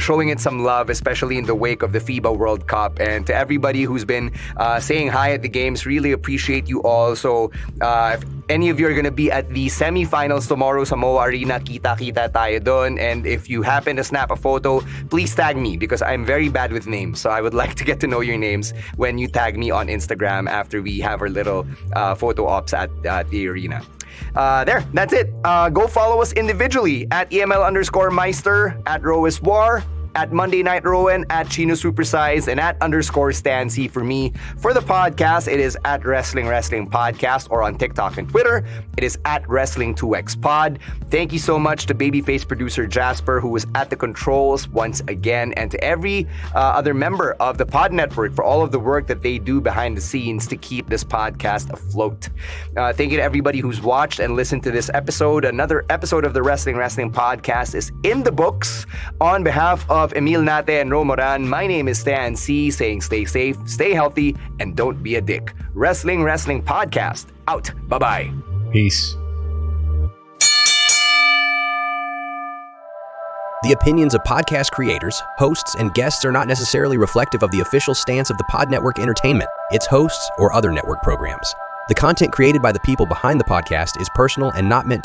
Speaker 10: showing it some love, especially in the wake of the FIBA World Cup. And to everybody who's been saying hi at the games, really appreciate you all. So if any of you are going to be at the semifinals tomorrow sa MOA Arena, kita-kita tayo dun. And if you happen to snap a photo, please tag me, because I'm very bad with names. So I would like to get to know your names when you tag me on Instagram after we have our little photo ops at the arena. That's it. Go follow us individually at EML_Meister, at Roiswar, at Monday Night Rowan, at Chino Supersize, and at _Stan C for me. For the podcast, it is at Wrestling Podcast, or on TikTok and Twitter, it is at Wrestling2XPod. Thank you so much to babyface producer Jasper, who was at the controls once again, and to every other member of the Pod Network for all of the work that they do behind the scenes to keep this podcast afloat. Thank you to everybody who's watched and listened to this episode. Another episode of the Wrestling Podcast is in the books. On behalf of Emile Nate and Ro Moran, my name is Stan C, saying stay safe, stay healthy, and don't be a dick. Wrestling Podcast out. Bye-bye.
Speaker 11: Peace.
Speaker 1: The opinions of podcast creators, hosts, and guests are not necessarily reflective of the official stance of the Pod Network Entertainment, its hosts, or other network programs. The content created by the people behind the podcast is personal and not meant to